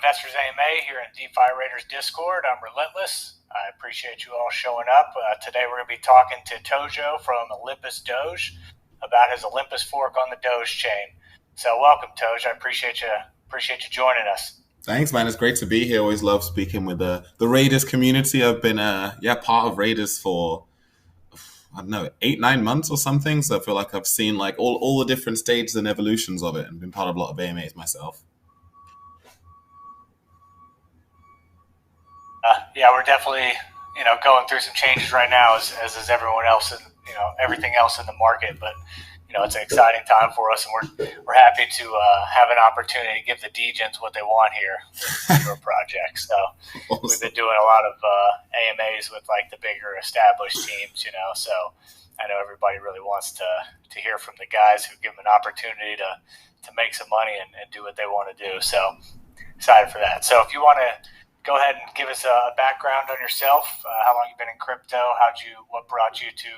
Investors AMA here in DeFi Raiders Discord. I'm Relentless. I appreciate you all showing up. Today we're going to be talking to Tojo from Olympus Doge about his Olympus fork on the Doge chain. So welcome, Tojo. I appreciate you joining us. Thanks, man. It's great to be here. Always love speaking with the Raiders community. I've been part of Raiders for, I don't know, 8-9 months or something. So I feel like I've seen like all the different stages and evolutions of it and been part of a lot of AMAs myself. We're definitely, going through some changes right now as is everyone else and, everything else in the market. But, it's an exciting time for us, and we're happy to have an opportunity to give the Degens what they want here with your project. So awesome. We've been doing a lot of AMAs with like the bigger established teams, so I know everybody really wants to hear from the guys who give them an opportunity to make some money and do what they want to do. So excited for that. So if you want to go ahead and give us a background on yourself, how long you've been in crypto, what brought you to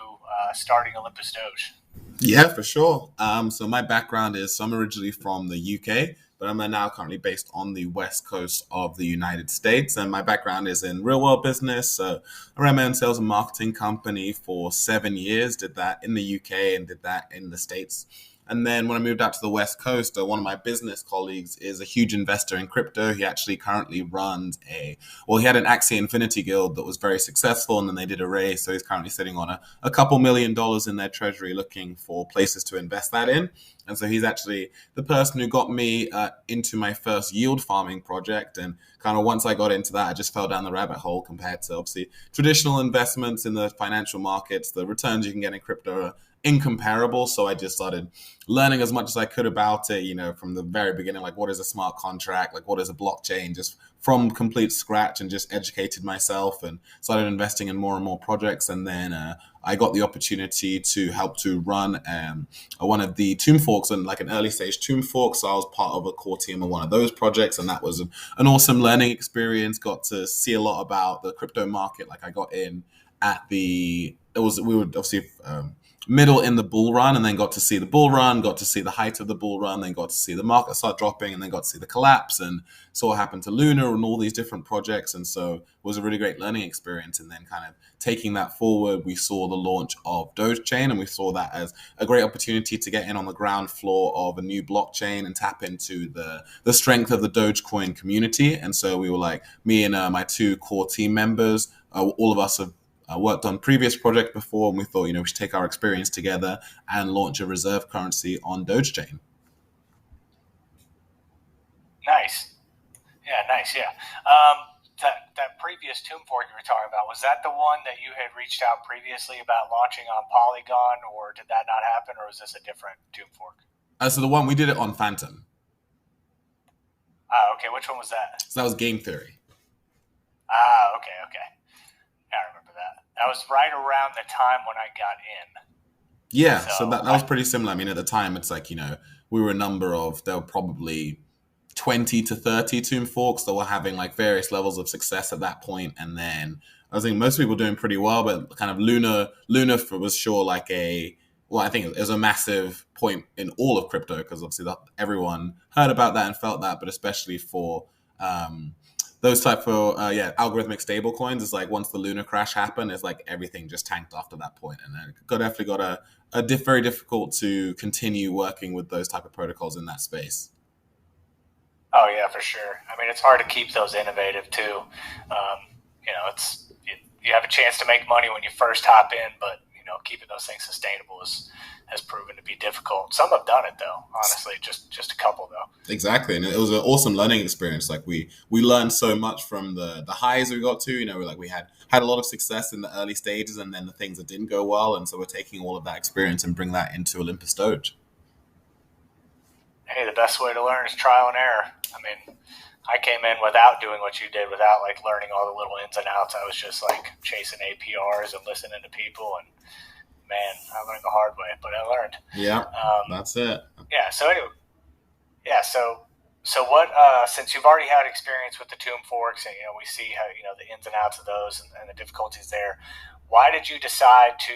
starting Olympus Doge? Yeah, for sure. So my background is, I'm originally from the UK, but I'm now currently based on the west coast of the United States. And my background is in real world business. So I ran my own sales and marketing company for 7 years, did that in the UK and did that in the States. And then when I moved out to the West Coast, one of my business colleagues is a huge investor in crypto. He actually currently runs he had an Axie Infinity guild that was very successful, and then they did a raise. So he's currently sitting on a couple $1 million in their treasury looking for places to invest that in. And so he's actually the person who got me into my first yield farming project. And kind of once I got into that, I just fell down the rabbit hole compared to obviously traditional investments in the financial markets. The returns you can get in crypto are incomparable. So I just started learning as much as I could about it, from the very beginning, like what is a smart contract, like what is a blockchain, just from complete scratch, and just educated myself and started investing in more and more projects. And then I got the opportunity to help to run one of the tomb forks, and like an early stage tomb fork. So I was part of a core team of one of those projects, and that was an awesome learning experience. Got to see a lot about the crypto market. Like I got in we were obviously middle in the bull run, and then got to see the bull run, got to see the height of the bull run, then got to see the market start dropping, and then got to see the collapse, and saw what happened to Luna and all these different projects. And so it was a really great learning experience. And then kind of taking that forward, we saw the launch of Doge Chain, and we saw that as a great opportunity to get in on the ground floor of a new blockchain and tap into the strength of the Dogecoin community. And so we were like, me and my two core team members, all of us have worked on previous projects before, and we thought, we should take our experience together and launch a reserve currency on Doge Chain. Nice. Yeah. That previous tomb fork you were talking about, was that the one that you had reached out previously about launching on Polygon, or did that not happen, or was this a different tomb fork? So the one we did it on Phantom. Okay. Which one was that? So that was Game Theory. Okay. I remember that. That was right around the time when I got in. Yeah, so that was pretty similar. I mean, at the time, it's like, we were there were probably 20 to 30 tomb forks that were having like various levels of success at that point. And then I think most people were doing pretty well, but kind of Luna was sure like I think it was a massive point in all of crypto, because obviously everyone heard about that and felt that, but especially for those type of algorithmic stable coins, it's like once the Luna crash happened, it's like everything just tanked after that point. And then it definitely got very difficult to continue working with those type of protocols in that space. Oh yeah, for sure. I mean, it's hard to keep those innovative too. You have a chance to make money when you first hop in, but keeping those things sustainable has proven to be difficult. Some have done it though, honestly, just a couple though. Exactly, and it was an awesome learning experience. Like we learned so much from the highs we got to. We had a lot of success in the early stages, and then the things that didn't go well, and so we're taking all of that experience and bring that into Olympus Doge. Hey, the best way to learn is trial and error. I mean, I came in without doing what you did, without like learning all the little ins and outs. I was just like chasing APRs and listening to people, and man, I learned the hard way, but I learned. Yeah, that's it. Yeah. So anyway, So what? Since you've already had experience with the tomb forks, and we see how the ins and outs of those and the difficulties there. Why did you decide to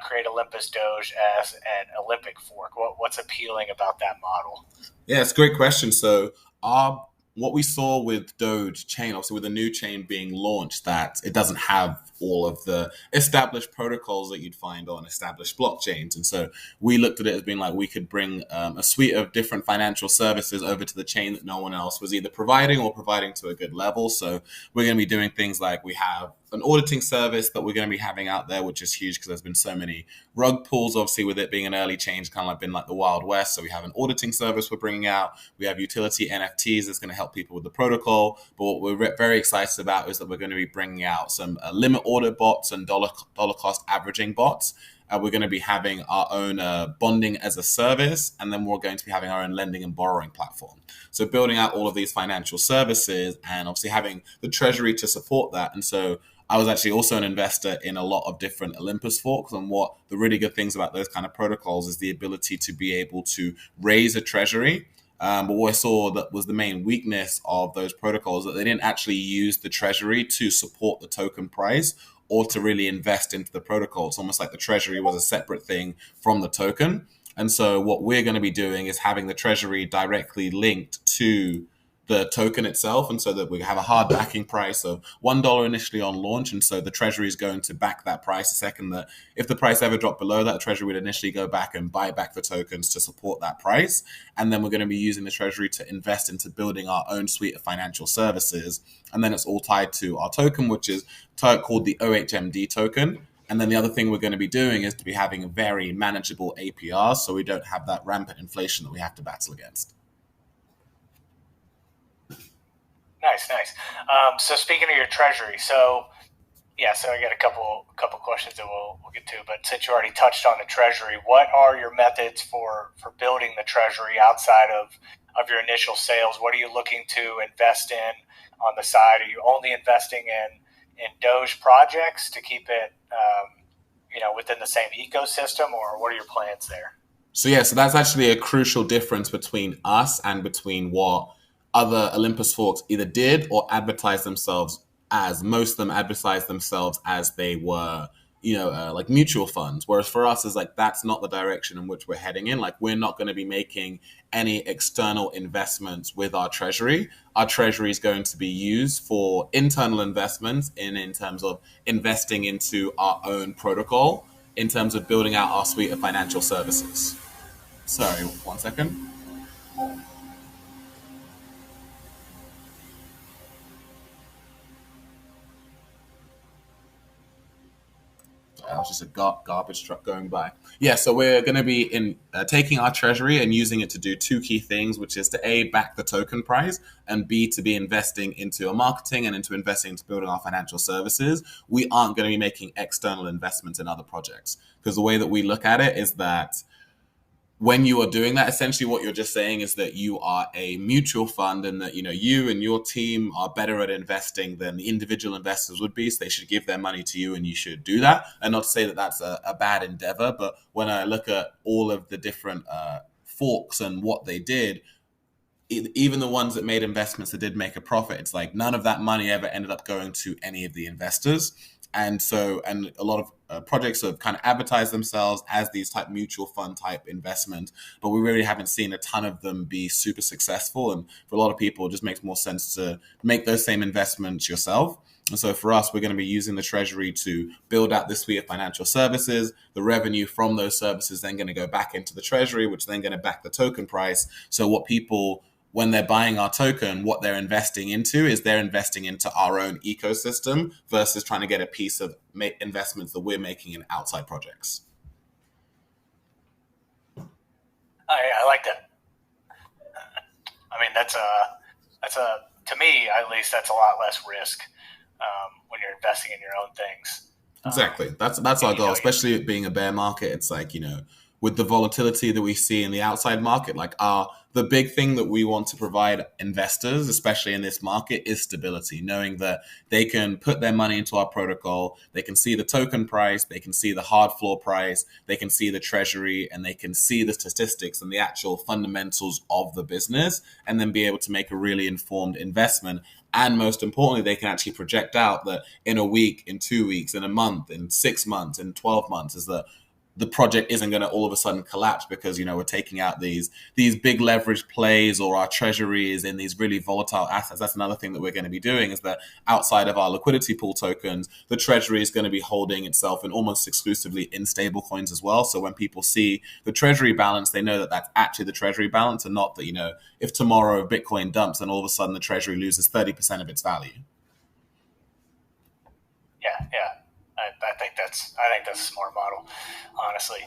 create Olympus Doge as an Olympic fork? What's appealing about that model? Yeah, it's a great question. So our what we saw with Doge chain, obviously with a new chain being launched, that it doesn't have all of the established protocols that you'd find on established blockchains. And so we looked at it as being like we could bring a suite of different financial services over to the chain that no one else was either providing or providing to a good level. So we're going to be doing things like we have an auditing service that we're going to be having out there, which is huge because there's been so many rug pulls, obviously, with it being an early change, kind of like been like the Wild West. So we have an auditing service we're bringing out. We have utility NFTs that's going to help people with the protocol. But what we're very excited about is that we're going to be bringing out some limit order bots and dollar cost averaging bots. We're going to be having our own bonding as a service, and then we're going to be having our own lending and borrowing platform. So building out all of these financial services and obviously having the treasury to support that. And so I was actually also an investor in a lot of different Olympus forks. And what the really good things about those kind of protocols is the ability to be able to raise a treasury. But what I saw that was the main weakness of those protocols, that they didn't actually use the treasury to support the token price or to really invest into the protocol. It's almost like the treasury was a separate thing from the token. And so what we're going to be doing is having the treasury directly linked to the token itself, and so that we have a hard backing price of $1 initially on launch, and so the treasury is going to back that price. The second that if the price ever dropped below that, the treasury would initially go back and buy back the tokens to support that price, and then we're going to be using the treasury to invest into building our own suite of financial services, and then it's all tied to our token, which is called the OHMD token. And then the other thing we're going to be doing is to be having a very manageable APR, so we don't have that rampant inflation that we have to battle against. Nice. So speaking of your treasury, so I got a couple questions that we'll get to. But since you already touched on the treasury, what are your methods for building the treasury outside of your initial sales? What are you looking to invest in on the side? Are you only investing in Doge projects to keep it within the same ecosystem, or what are your plans there? So that's actually a crucial difference between us and between what other Olympus forks either did or advertised themselves as. Most of them advertised themselves as they were, like mutual funds. Whereas for us, is like that's not the direction in which we're heading in. Like we're not going to be making any external investments with our treasury. Our treasury is going to be used for internal investments in terms of investing into our own protocol, in terms of building out our suite of financial services. Sorry, 1 second. That was just a garbage truck going by. So we're going to be taking our treasury and using it to do two key things, which is to A, back the token price, and B, to be investing into our marketing and into investing into building our financial services. We aren't going to be making external investments in other projects, because the way that we look at it is that when you are doing that, essentially what you're just saying is that you are a mutual fund, and that you and your team are better at investing than the individual investors would be, so they should give their money to you and you should do that. And not to say that that's a bad endeavor, but when I look at all of the different forks and what they did, even the ones that made investments that did make a profit, it's like none of that money ever ended up going to any of the investors. And a lot of projects have kind of advertised themselves as these type mutual fund type investment, but we really haven't seen a ton of them be super successful. And for a lot of people, it just makes more sense to make those same investments yourself. And so for us, we're going to be using the treasury to build out this suite of financial services. The revenue from those services then going to go back into the treasury, which then going to back the token price. So what people, when they're buying our token, what they're investing into is they're investing into our own ecosystem versus trying to get a piece of investments that we're making in outside projects. I like that. I mean, that's to me at least, that's a lot less risk when you're investing in your own things. Exactly. That's our goal, especially it being a bear market. It's like, with the volatility that we see in the outside market, like the big thing that we want to provide investors, especially in this market, is stability, knowing that they can put their money into our protocol, they can see the token price, they can see the hard floor price, they can see the treasury, and they can see the statistics and the actual fundamentals of the business, and then be able to make a really informed investment. And most importantly, they can actually project out that in a week, in 2 weeks, in a month, in 6 months, in 12 months, is that the project isn't going to all of a sudden collapse because we're taking out these big leverage plays, or our treasury is in these really volatile assets. That's another thing that we're going to be doing, is that outside of our liquidity pool tokens, the treasury is going to be holding itself in almost exclusively in stable coins as well. So when people see the treasury balance, they know that that's actually the treasury balance, and not that if tomorrow Bitcoin dumps and all of a sudden the treasury loses 30% of its value. Yeah. I think that's a smart model, honestly.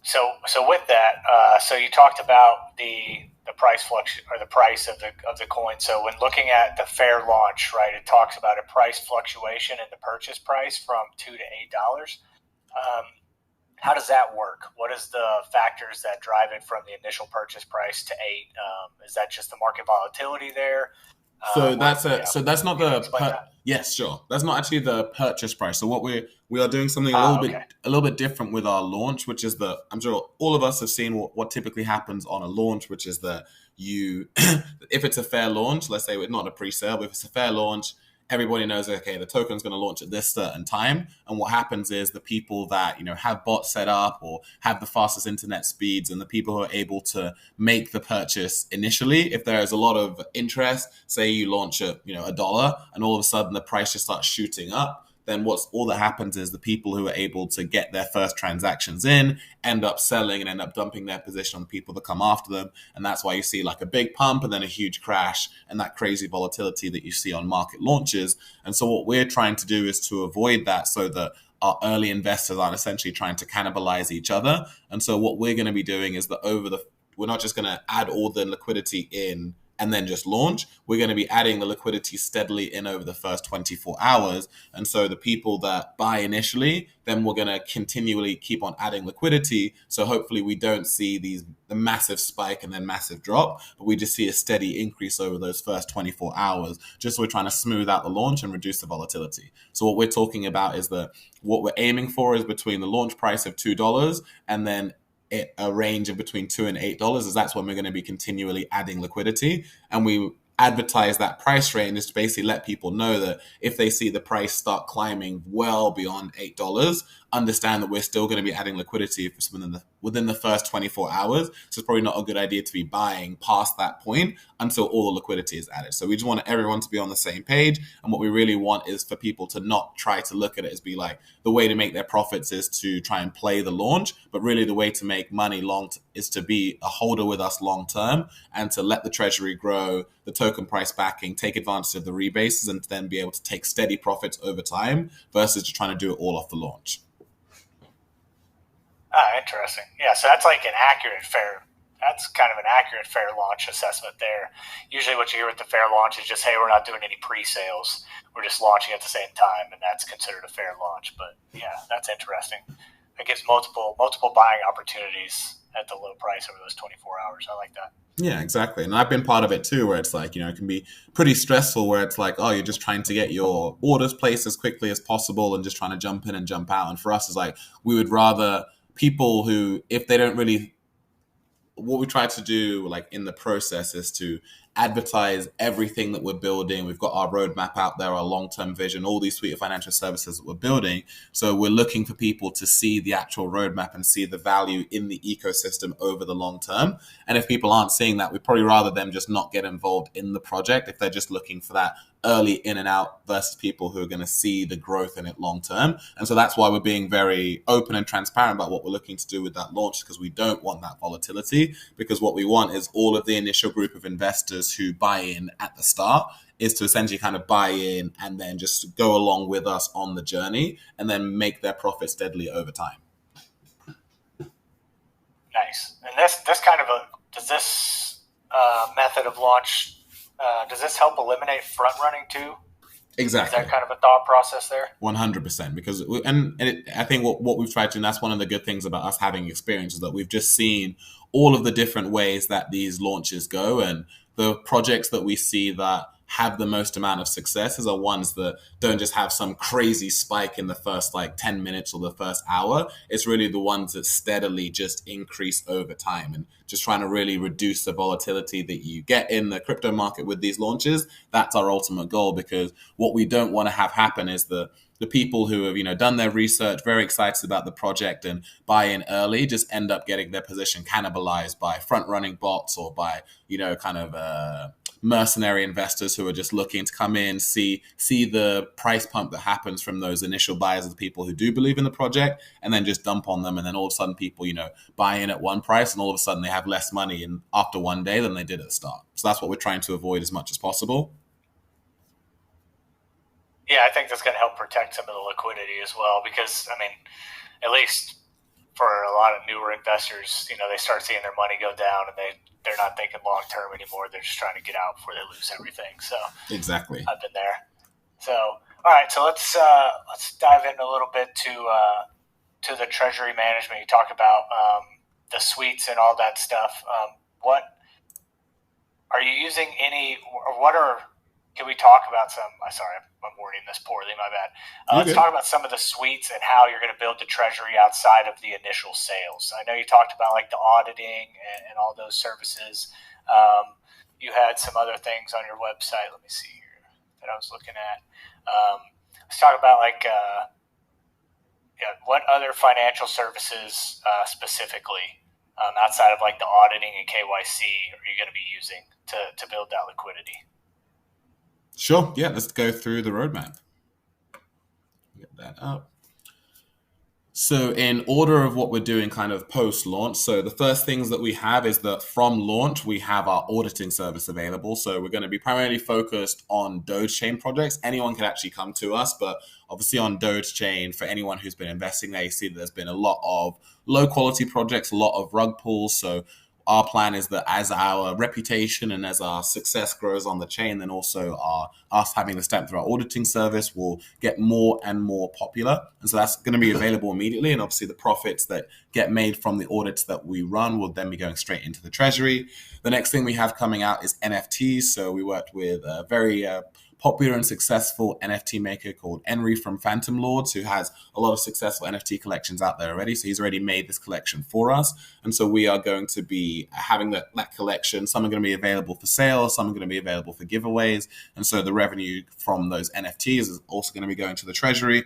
So with that, so you talked about the price or the price of the coin. So when looking at the fair launch, right, it talks about a price fluctuation in the purchase price from $2 to $8. How does that work? What is the factors that drive it from the initial purchase price to $8? Is that just the market volatility there? So that's not yes, sure. That's not actually the purchase price. So what we are doing something a little bit different with our launch, which is I'm sure all of us have seen what typically happens on a launch, which is that if it's a fair launch, let's say it's not a pre-sale, but if it's a fair launch, everybody knows, okay, the token's going to launch at this certain time. And what happens is the people that, have bots set up or have the fastest internet speeds, and the people who are able to make the purchase initially, if there is a lot of interest, say you launch at, $1, and all of a sudden the price just starts shooting up, then all that happens is the people who are able to get their first transactions in end up selling and end up dumping their position on the people that come after them. And that's why you see like a big pump and then a huge crash and that crazy volatility that you see on market launches. And so what we're trying to do is to avoid that, so that our early investors aren't essentially trying to cannibalize each other. And so what we're going to be doing is that we're not just going to add all the liquidity in and then just launch. We're going to be adding the liquidity steadily in over the first 24 hours. And so the people that buy initially, then we're going to continually keep on adding liquidity. So hopefully we don't see the massive spike and then massive drop, but we just see a steady increase over those first 24 hours. Just so we're trying to smooth out the launch and reduce the volatility. So what we're talking about is that what we're aiming for is between the launch price of $2 and then a range of between $2 and $8, as that's when we're going to be continually adding liquidity. And we advertise that price range is to basically let people know that if they see the price start climbing well beyond $8, understand that we're still going to be adding liquidity within the first 24 hours. So it's probably not a good idea to be buying past that point until all the liquidity is added. So we just want everyone to be on the same page. And what we really want is for people to not try to look at it as be like the way to make their profits is to try and play the launch, but really the way to make money is to be a holder with us long term and to let the treasury grow, the token price backing, take advantage of the rebases, and then be able to take steady profits over time versus just trying to do it all off the launch. Interesting. Yeah, so that's like that's kind of an accurate fair launch assessment there. Usually what you hear with the fair launch is just, hey, we're not doing any pre-sales. We're just launching at the same time, and that's considered a fair launch. But yeah, that's interesting. It gives multiple buying opportunities at the low price over those 24 hours. I like that. Yeah, exactly. And I've been part of it too, where it's like, it can be pretty stressful, where it's like, oh, you're just trying to get your orders placed as quickly as possible and just trying to jump in and jump out. And for us, it's like, we would rather people who, if they don't really, what we try to do like in the process is to advertise everything that we're building. We've got our roadmap out there, our long-term vision, all these suite of financial services that we're building. So we're looking for people to see the actual roadmap and see the value in the ecosystem over the long term. And if people aren't seeing that, we'd probably rather them just not get involved in the project if they're just looking for that early in and out versus people who are going to see the growth in it long term. And so that's why we're being very open and transparent about what we're looking to do with that launch, because we don't want that volatility, because what we want is all of the initial group of investors who buy in at the start is to essentially kind of buy in and then just go along with us on the journey and then make their profit steadily over time. Nice. And this kind of does this method of launch, does this help eliminate front running too? Exactly. Is that kind of a thought process there? 100%. Because I think what we've tried to, and that's one of the good things about us having experience, is that we've just seen all of the different ways that these launches go, and the projects that we see that have the most amount of successes are ones that don't just have some crazy spike in the first 10 minutes or the first hour. It's really the ones that steadily just increase over time, and just trying to really reduce the volatility that you get in the crypto market with these launches. That's our ultimate goal, because what we don't want to have happen is that the people who have, done their research, very excited about the project and buy in early, just end up getting their position cannibalized by front running bots or by, kind of mercenary investors who are just looking to come in, see the price pump that happens from those initial buyers of the people who do believe in the project, and then just dump on them. And then all of a sudden people, buy in at one price, and all of a sudden they have less money after one day than they did at the start. So that's what we're trying to avoid as much as possible. Yeah, I think that's going to help protect some of the liquidity as well, because I mean, at least for a lot of newer investors, they start seeing their money go down, and they're not thinking long term anymore. They're just trying to get out before they lose everything. So exactly, I've been there. So all right, so let's dive in a little bit to the treasury management. You talk about the suites and all that stuff. What are you using? Can we talk about some? Sorry, I'm wording this poorly. My bad. Let's talk about some of the suites and how you're going to build the treasury outside of the initial sales. I know you talked about like the auditing and all those services. You had some other things on your website. Let me see here that I was looking at. Let's talk about what other financial services specifically outside of like the auditing and KYC are you going to be using to build that liquidity? Sure. Yeah, let's go through the roadmap. Get that up. So in order of what we're doing kind of post-launch, so the first things that we have is that from launch, we have our auditing service available. So we're going to be primarily focused on Doge chain projects. Anyone can actually come to us, but obviously on Doge chain, for anyone who's been investing there, you see that there's been a lot of low quality projects, a lot of rug pulls. So our plan is that as our reputation and as our success grows on the chain, then also us having the stamp through our auditing service will get more and more popular. And so that's going to be available immediately. And obviously the profits that get made from the audits that we run will then be going straight into the treasury. The next thing we have coming out is NFTs. So we worked with a very popular and successful NFT maker called Henry from Phantom Lords, who has a lot of successful NFT collections out there already. So he's already made this collection for us. And so we are going to be having that collection. Some are going to be available for sale, some are going to be available for giveaways. And so the revenue from those NFTs is also going to be going to the treasury.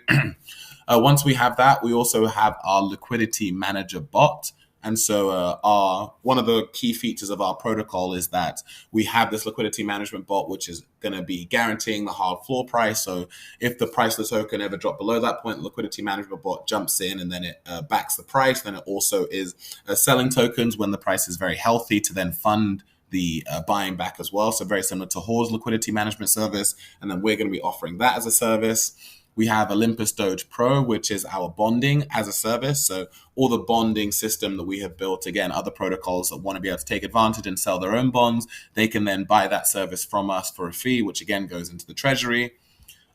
Once we have that, we also have our liquidity manager bot. And so one of the key features of our protocol is that we have this liquidity management bot, which is going to be guaranteeing the hard floor price. So if the price of the token ever dropped below that point, the liquidity management bot jumps in and then it backs the price. Then it also is selling tokens when the price is very healthy to then fund the buying back as well. So very similar to Hore's liquidity management service. And then we're going to be offering that as a service. We have Olympus Doge Pro, which is our bonding as a service. So all the bonding system that we have built, again, other protocols that want to be able to take advantage and sell their own bonds, they can then buy that service from us for a fee, which again goes into the treasury.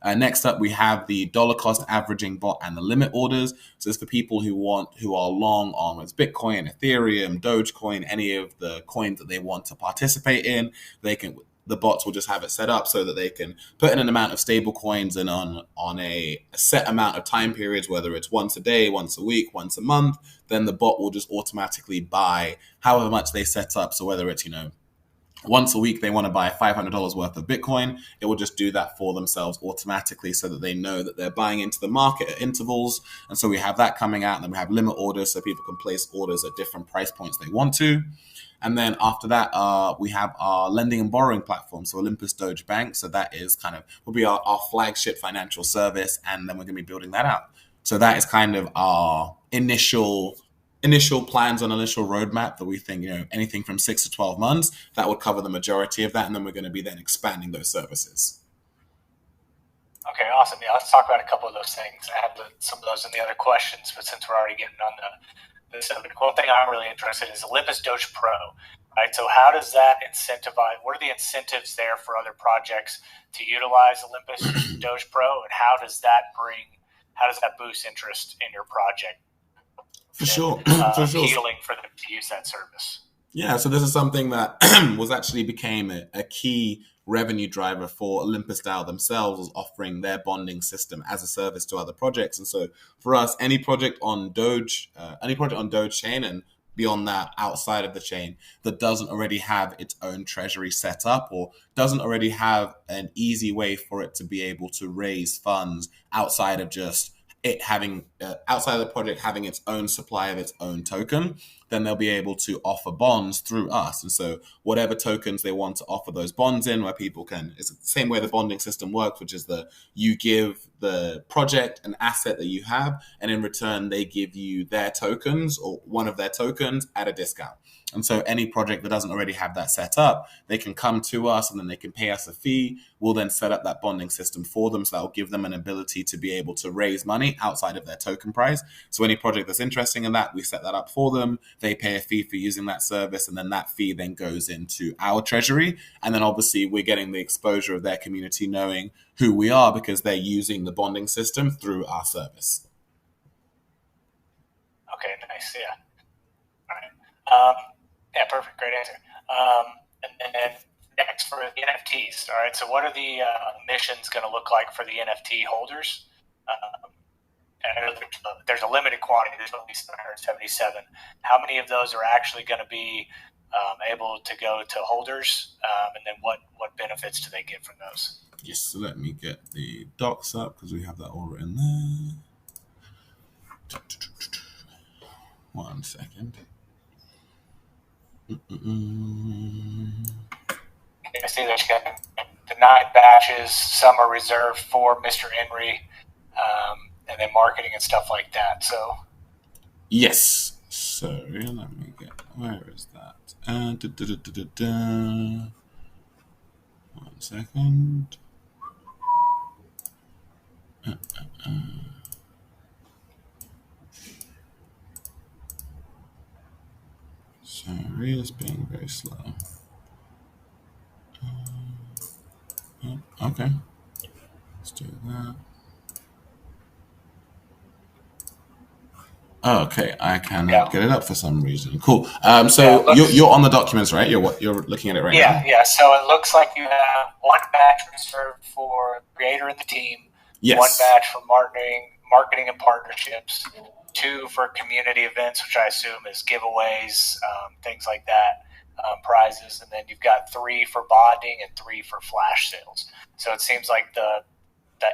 Next up, we have the dollar cost averaging bot and the limit orders. So it's for people who are long on Bitcoin, Ethereum, Dogecoin, any of the coins that they want to participate in. The bots will just have it set up so that they can put in an amount of stable coins and on a set amount of time periods, whether it's once a day, once a week, once a month, then the bot will just automatically buy however much they set up. So whether it's, once a week they want to buy $500 worth of Bitcoin, it will just do that for themselves automatically so that they know that they're buying into the market at intervals. And so we have that coming out, and then we have limit orders so people can place orders at different price points they want to. And then after that, we have our lending and borrowing platform, so Olympus Doge Bank. So that is will be our flagship financial service, and then we're going to be building that out. So that is kind of our initial plans on initial roadmap that we think, anything from 6 to 12 months, that would cover the majority of that, and then we're going to be then expanding those services. Okay, awesome. Yeah, let's talk about a couple of those things. I have some of those in the other questions, but since we're already getting on the one thing I'm really interested in is Olympus Doge Pro, right? So how does that incentivize? What are the incentives there for other projects to utilize Olympus Doge Pro, and how does that boost interest in your project? For sure. Appealing for them to use that service. Yeah, so this is something that became a key revenue driver for Olympus DAO themselves, was offering their bonding system as a service to other projects. And so for us, any project on Doge chain, and beyond that outside of the chain that doesn't already have its own treasury set up or doesn't already have an easy way for it to be able to raise funds outside of just it having outside of the project having its own supply of its own token, then they'll be able to offer bonds through us. And so whatever tokens they want to offer those bonds in, where people can, it's the same way the bonding system works, which is that you give the project an asset that you have, and in return they give you their tokens or one of their tokens at a discount. And so any project that doesn't already have that set up, they can come to us and then they can pay us a fee. We'll then set up that bonding system for them. So that'll give them an ability to be able to raise money outside of their token price. So any project that's interested in that, we set that up for them. They pay a fee for using that service. And then that fee then goes into our treasury. And then obviously we're getting the exposure of their community knowing who we are because they're using the bonding system through our service. Okay, nice. Yeah. All right. Yeah, perfect. Great answer. And then next for the NFTs. All right. So what are the missions going to look like for the NFT holders? And I know there's a limited quantity. There's only 777. How many of those are actually going to be able to go to holders? And then what benefits do they get from those? Yes. So let me get the docs up because we have that all written there. 1 second. I see that you got the 9 batches. Some are reserved for Mr. Henry, and then marketing and stuff like that. So yes. So let me get, where is that? 1 second. Sorry, it's being very slow. Okay. Let's do that. Okay, I cannot get it up for some reason. Cool. So you're on the documents, right? You're looking at it right now. Yeah. So it looks like you have 1 batch reserved for creator and the team. Yes. 1 batch for marketing and partnerships. 2 for community events, which I assume is giveaways, things like that, prizes, and then you've got 3 for bonding and 3 for flash sales. So it seems like the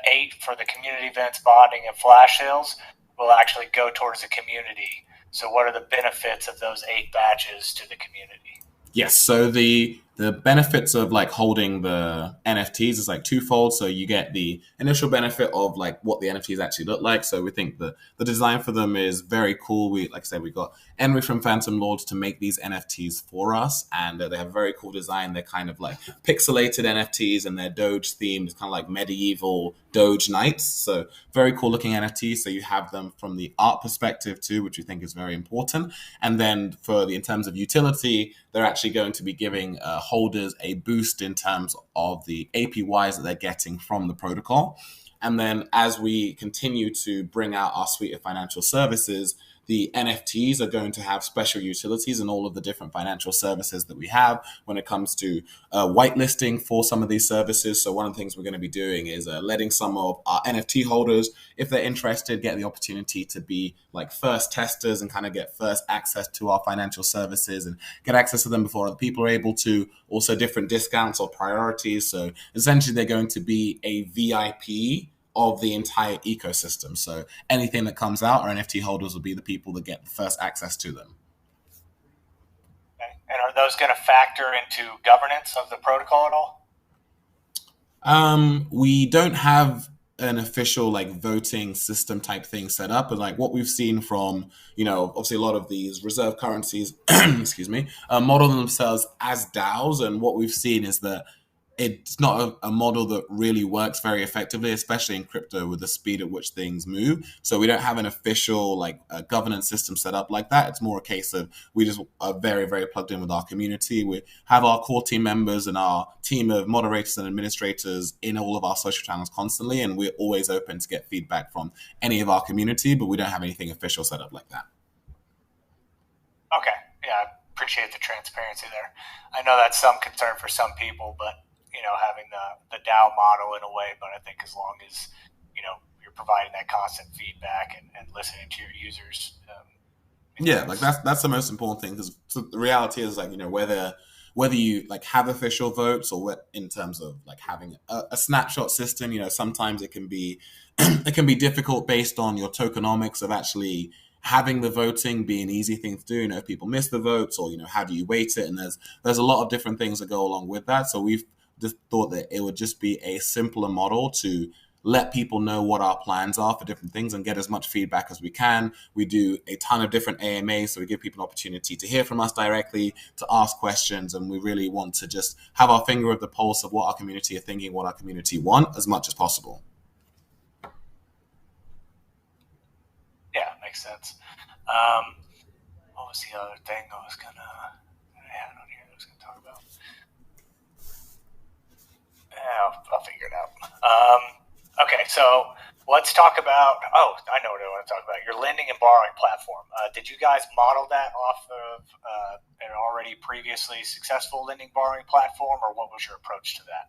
8 for the community events, bonding, and flash sales will actually go towards the community. So what are the benefits of those 8 batches to the community? Yes. So the benefits of like holding the NFTs is like twofold. So you get the initial benefit of like what the NFTs actually look like. So we think the design for them is very cool. Like I said, we got Henry from Phantom Lords to make these NFTs for us, and they have a very cool design. They're kind of like pixelated NFTs, and they're Doge themed. It's kind of like medieval Doge knights. So very cool looking NFTs. So you have them from the art perspective too, which we think is very important. And then in terms of utility, they're actually going to be giving holders a boost in terms of the APYs that they're getting from the protocol. And then as we continue to bring out our suite of financial services, the NFTs are going to have special utilities in all of the different financial services that we have when it comes to whitelisting for some of these services. So one of the things we're going to be doing is letting some of our NFT holders, if they're interested, get the opportunity to be like first testers and kind of get first access to our financial services and get access to them before other people are able to. Also different discounts or priorities. So essentially they're going to be a VIP of the entire ecosystem. So anything that comes out, our NFT holders will be the people that get first access to them. Okay. And are those going to factor into governance of the protocol at all? We don't have an official like voting system type thing set up, but like what we've seen from, obviously a lot of these reserve currencies, excuse me, model themselves as DAOs. And what we've seen is that it's not a model that really works very effectively, especially in crypto with the speed at which things move. So we don't have an official like governance system set up like that. It's more a case of we just are very, very plugged in with our community. We have our core team members and our team of moderators and administrators in all of our social channels constantly. And we're always open to get feedback from any of our community, but we don't have anything official set up like that. Okay. Yeah, I appreciate the transparency there. I know that's some concern for some people, but having the DAO model in a way, but I think as long as, you're providing that constant feedback and listening to your users, Yeah, like that's the most important thing because the reality is like whether you like have official votes or what in terms of like having a snapshot system, sometimes it can be it can be difficult based on your tokenomics of actually having the voting be an easy thing to do. If people miss the votes or how do you weight it, and there's a lot of different things that go along with that. So we've just thought that it would just be a simpler model to let people know what our plans are for different things and get as much feedback as we can. We do a ton of different AMAs, so we give people an opportunity to hear from us directly, to ask questions, and we really want to just have our finger at the pulse of what our community are thinking, what our community want as much as possible. Yeah, makes sense. What was the other thing I was gonna add on here? I was gonna talk about. I'll figure it out. Okay, so let's talk about. Oh, I know what I want to talk about. Your lending and borrowing platform. Did you guys model that off of an already previously successful lending borrowing platform, or what was your approach to that?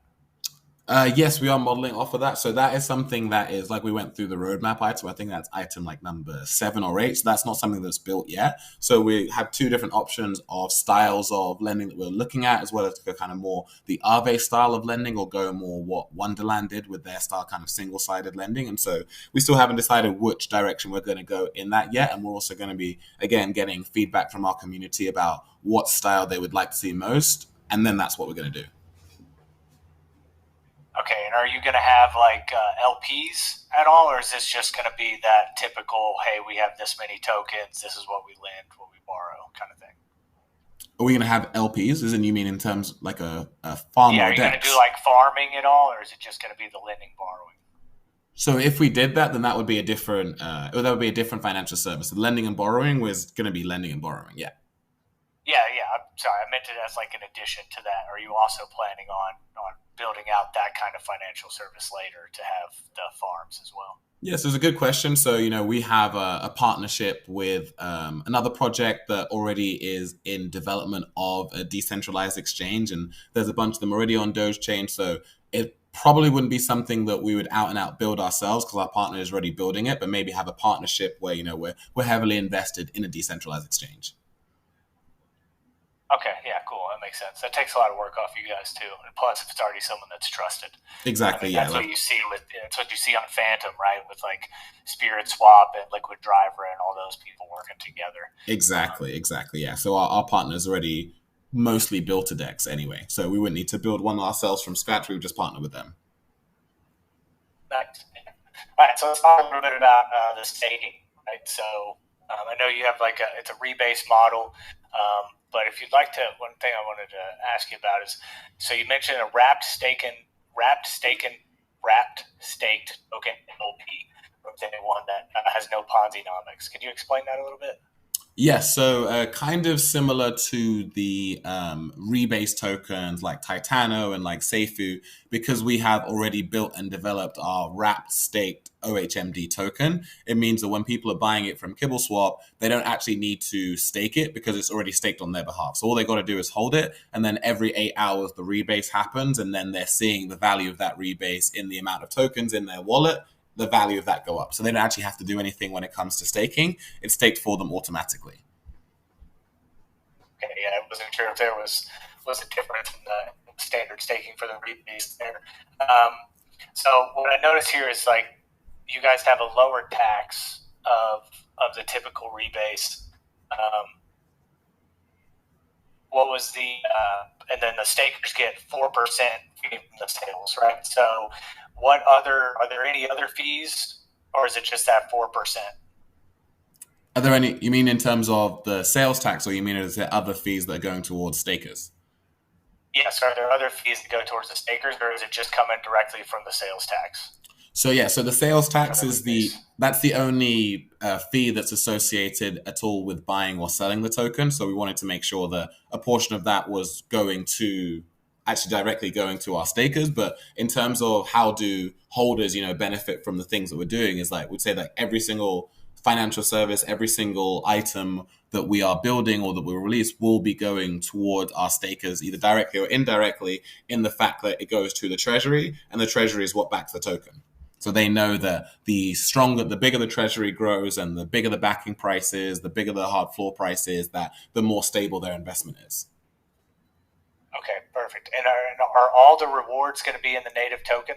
Yes, we are modeling off of that. So that is something that is like we went through the roadmap item. I think that's item like number 7 or 8. So that's not something that's built yet. So we have two different options of styles of lending that we're looking at, as well as go kind of more the Aave style of lending or go more what Wonderland did with their style kind of single-sided lending. And so we still haven't decided which direction we're going to go in that yet. And we're also going to be, again, getting feedback from our community about what style they would like to see most. And then that's what we're going to do. Okay, and are you going to have like LPs at all, or is this just going to be that typical, hey, we have this many tokens, this is what we lend, what we borrow kind of thing? Are we going to have LPs? As in, you mean in terms like a farm Yeah, or are a you going to do DEX? like farming at all, or is it just going to be the lending borrowing? So if we did that, then that would be a different that would be a different financial service. The lending and borrowing was going to be lending and borrowing. Yeah. Yeah, yeah. I'm sorry, I meant it as like an addition to that. Are you also planning on building out that kind of financial service later to have the farms as well? Yes, it's a good question. So, we have a partnership with another project that already is in development of a decentralized exchange, and there's a bunch of them already on Doge Chain. So, it probably wouldn't be something that we would out and out build ourselves because our partner is already building it, but maybe have a partnership where we're heavily invested in a decentralized exchange. Okay, yeah, cool. That makes sense. That takes a lot of work off you guys too. And plus, if it's already someone that's trusted, I Exactly. mean, Yeah. that's what you see with it's what you see on Phantom, right? With like Spirit Swap and Liquid Driver and all those people working together. Exactly. Exactly. Yeah. So our partner's already mostly built a DEX anyway, so we wouldn't need to build one ourselves from scratch. We would just partner with them. Nice. All right, so let's talk a little bit about the staking, right? So I know you have like it's a rebase model, but if you'd like to, one thing I wanted to ask you about is, so you mentioned a wrapped staked token LP from day one that has no Ponzi-nomics. Could you explain that a little bit? Yes, so kind of similar to the rebase tokens like Titano and like Seifu, because we have already built and developed our wrapped staked OHMD token. It means that when people are buying it from KibbleSwap, they don't actually need to stake it because it's already staked on their behalf. So all they got to do is hold it, and then every 8 hours the rebase happens, and then they're seeing the value of that rebase in the amount of tokens in their wallet, the value of that go up. So they don't actually have to do anything when it comes to staking. It's staked for them automatically. Okay, yeah, I wasn't sure if there was a difference in the standard staking for the rebase there. Um, so what I noticed here is like you guys have a lower tax of the typical rebase. Um, what was the and then the stakers get 4% from the sales, right? So what other are there any other fees, or is it just that 4%? Are there any, you mean in terms of the sales tax, or you mean is there other fees that are going towards stakers? Yes, are there other fees that go towards the stakers, or is it just coming directly from the sales tax So yeah, so the sales for tax the is rebase? that's the only fee that's associated at all with buying or selling the token. So we wanted to make sure that a portion of that was going to actually directly going to our stakers. But in terms of how do holders, benefit from the things that we're doing, is like we'd say that every single financial service, every single item that we are building or that we release will be going toward our stakers, either directly or indirectly, in the fact that it goes to the treasury, and the treasury is what backs the token. So they know that the stronger, the bigger the treasury grows and the bigger the backing price is, the bigger the hard floor price is, that the more stable their investment is. Okay, perfect. And are all the rewards going to be in the native token?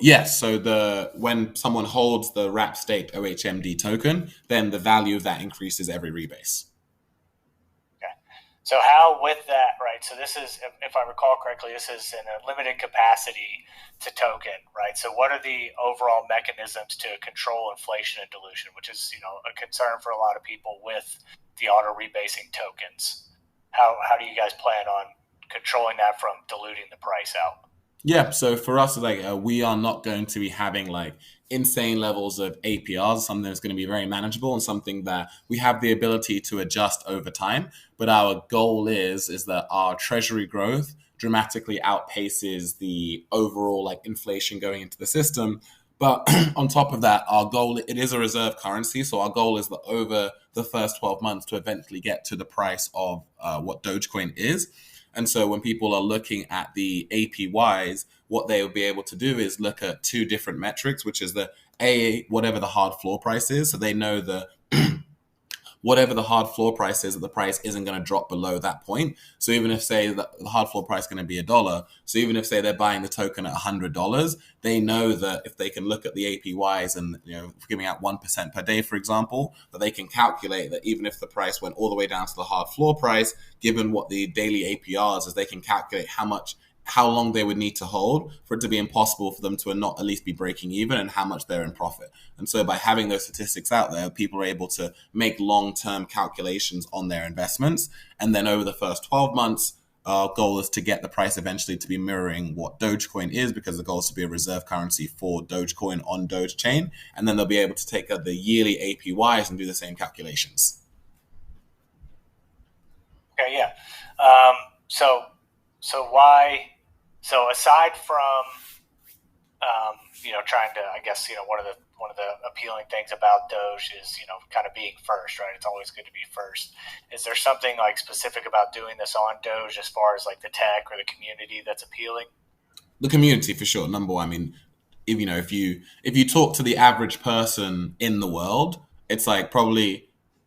Yes, so the when someone holds the wrap staked OHMD token, then the value of that increases every rebase. Okay. So how with that, right? So this is, if I recall correctly, this is in a limited capacity to token, right? So what are the overall mechanisms to control inflation and dilution, which is, a concern for a lot of people with the auto rebasing tokens? How do you guys plan on controlling that from diluting the price out? Yeah, so for us, like we are not going to be having like insane levels of APRs. Something that's going to be very manageable and something that we have the ability to adjust over time. But our goal is that our treasury growth dramatically outpaces the overall like inflation going into the system. But on top of that, our goal, it is a reserve currency. So our goal is that over the first 12 months to eventually get to the price of what Dogecoin is. And so when people are looking at the APYs, what they will be able to do is look at two different metrics, which is whatever the hard floor price is. So they know the whatever the hard floor price is, that the price isn't going to drop below that point. So even if say that the hard floor price is going to be $1, so even if say they're buying the token at $100, they know that if they can look at the APYs and giving out 1% per day, for example, that they can calculate that even if the price went all the way down to the hard floor price, given what the daily APRs is, they can calculate how long they would need to hold for it to be impossible for them to not at least be breaking even and how much they're in profit. And so by having those statistics out there, people are able to make long-term calculations on their investments. And then over the first 12 months, our goal is to get the price eventually to be mirroring what Dogecoin is, because the goal is to be a reserve currency for Dogecoin on Doge chain. And then they'll be able to take the yearly APYs and do the same calculations. Okay, yeah. Um, so, so why? So aside from trying to, I guess, one of the appealing things about Doge is, kind of being first, right? It's always good to be first. Is there something like specific about doing this on Doge as far as like the tech or the community that's appealing? The community for sure. Number one, I mean, if you talk to the average person in the world, it's like probably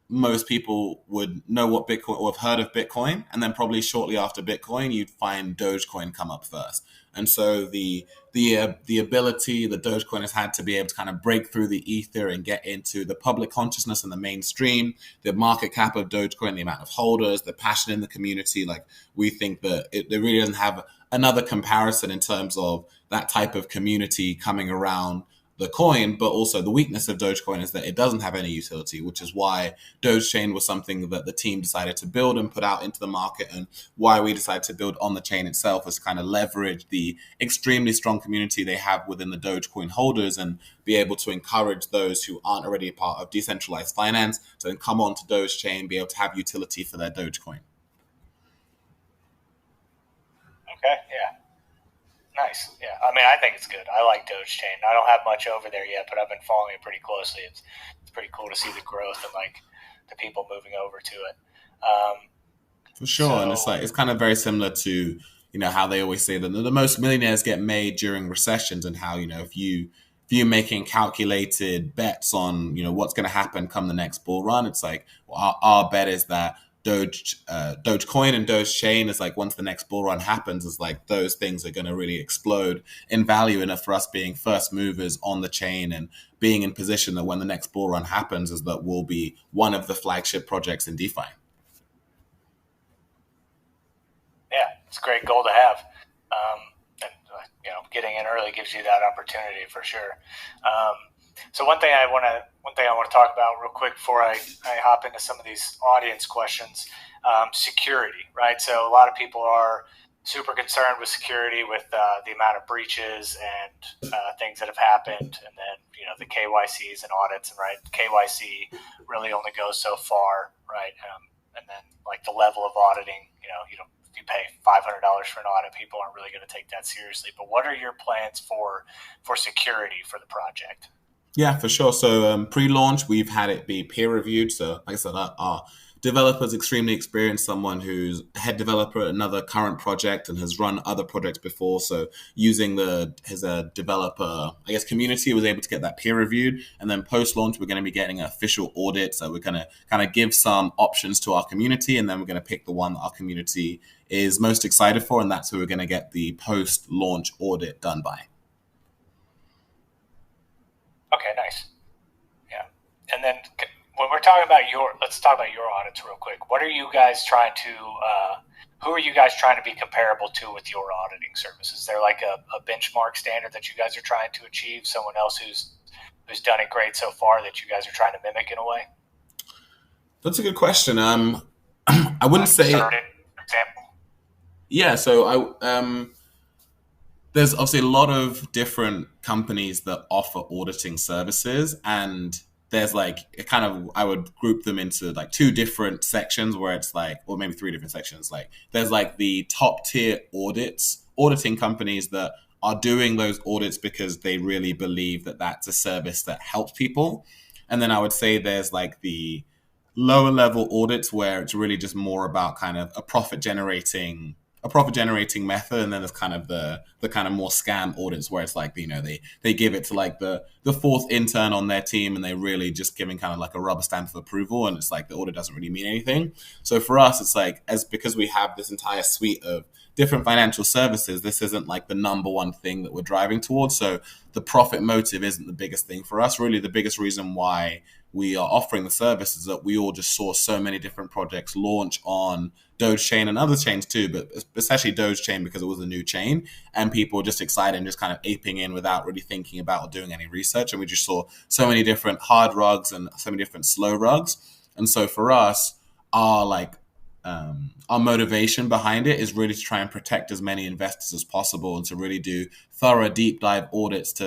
most people would know what Bitcoin or have heard of Bitcoin, and then probably shortly after Bitcoin, you'd find Dogecoin come up first. And so the ability that Dogecoin has had to be able to kind of break through the ether and get into the public consciousness and the mainstream, the market cap of Dogecoin, the amount of holders, the passion in the community, like we think that it really doesn't have another comparison in terms of that type of community coming around the coin. But also the weakness of Dogecoin is that it doesn't have any utility, which is why Doge Chain was something that the team decided to build and put out into the market, and why we decided to build on the chain itself, is kind of leverage the extremely strong community they have within the Dogecoin holders and be able to encourage those who aren't already a part of decentralized finance to then come on to Doge Chain, be able to have utility for their Dogecoin. Okay, yeah. Nice. Yeah. I mean, I think it's good. I like Doge Chain. I don't have much over there yet, but I've been following it pretty closely. It's pretty cool to see the growth and like the people moving over to it. For sure. And it's kind of very similar to, how they always say that the most millionaires get made during recessions, and how, if you're making calculated bets on, what's going to happen come the next bull run, it's like, well, our bet is that Dogecoin and Doge Chain is like, once the next bull run happens, is like those things are going to really explode in value. And for us being first movers on the chain and being in position that when the next bull run happens, is that we'll be one of the flagship projects in DeFi. Yeah, it's a great goal to have. And getting in early gives you that opportunity for sure. So one thing I want to talk about real quick before I hop into some of these audience questions, security, right? So a lot of people are super concerned with security, with the amount of breaches and things that have happened, and then the KYCs and audits, and right, KYC really only goes so far, right? And then like the level of auditing, if you pay $500 for an audit, people aren't really going to take that seriously. But what are your plans for security for the project? Yeah, for sure. So pre-launch, we've had it be peer reviewed. So like I said, our developer's extremely experienced, someone who's head developer at another current project and has run other projects before. So using his developer, I guess, community, was able to get that peer reviewed. And then post launch, we're going to be getting an official audit. So we're going to kind of give some options to our community, and then we're going to pick the one that our community is most excited for, and that's who we're going to get the post launch audit done by. Okay, nice. Yeah. And then when we're talking about let's talk about your audits real quick. What are you guys trying to, who are you guys trying to be comparable to with your auditing service? Is there like a benchmark standard that you guys are trying to achieve? Someone else who's done it great so far that you guys are trying to mimic in a way? That's a good question. I wouldn't say, for example. Yeah, so there's obviously a lot of different companies that offer auditing services, and there's like I would group them into like two different sections where it's like, or maybe three different sections. Like there's like the top tier auditing companies that are doing those audits because they really believe that that's a service that helps people. And then I would say there's like the lower level audits where it's really just more about kind of a profit generating method. And then there's kind of the kind of more scam audits where it's like, they give it to like the fourth intern on their team, and they really just giving kind of like a rubber stamp of approval, and it's like the audit doesn't really mean anything. So for us, it's like, because we have this entire suite of different financial services, this isn't like the number one thing that we're driving towards. So the profit motive isn't the biggest thing for us. Really, the biggest reason why we are offering the service is that we all just saw so many different projects launch on Doge chain and other chains too, but especially Doge chain because it was a new chain, and people were just excited and just kind of aping in without really thinking about or doing any research. And we just saw so many different hard rugs and so many different slow rugs. And so for us, our motivation behind it is really to try and protect as many investors as possible, and to really do thorough deep dive audits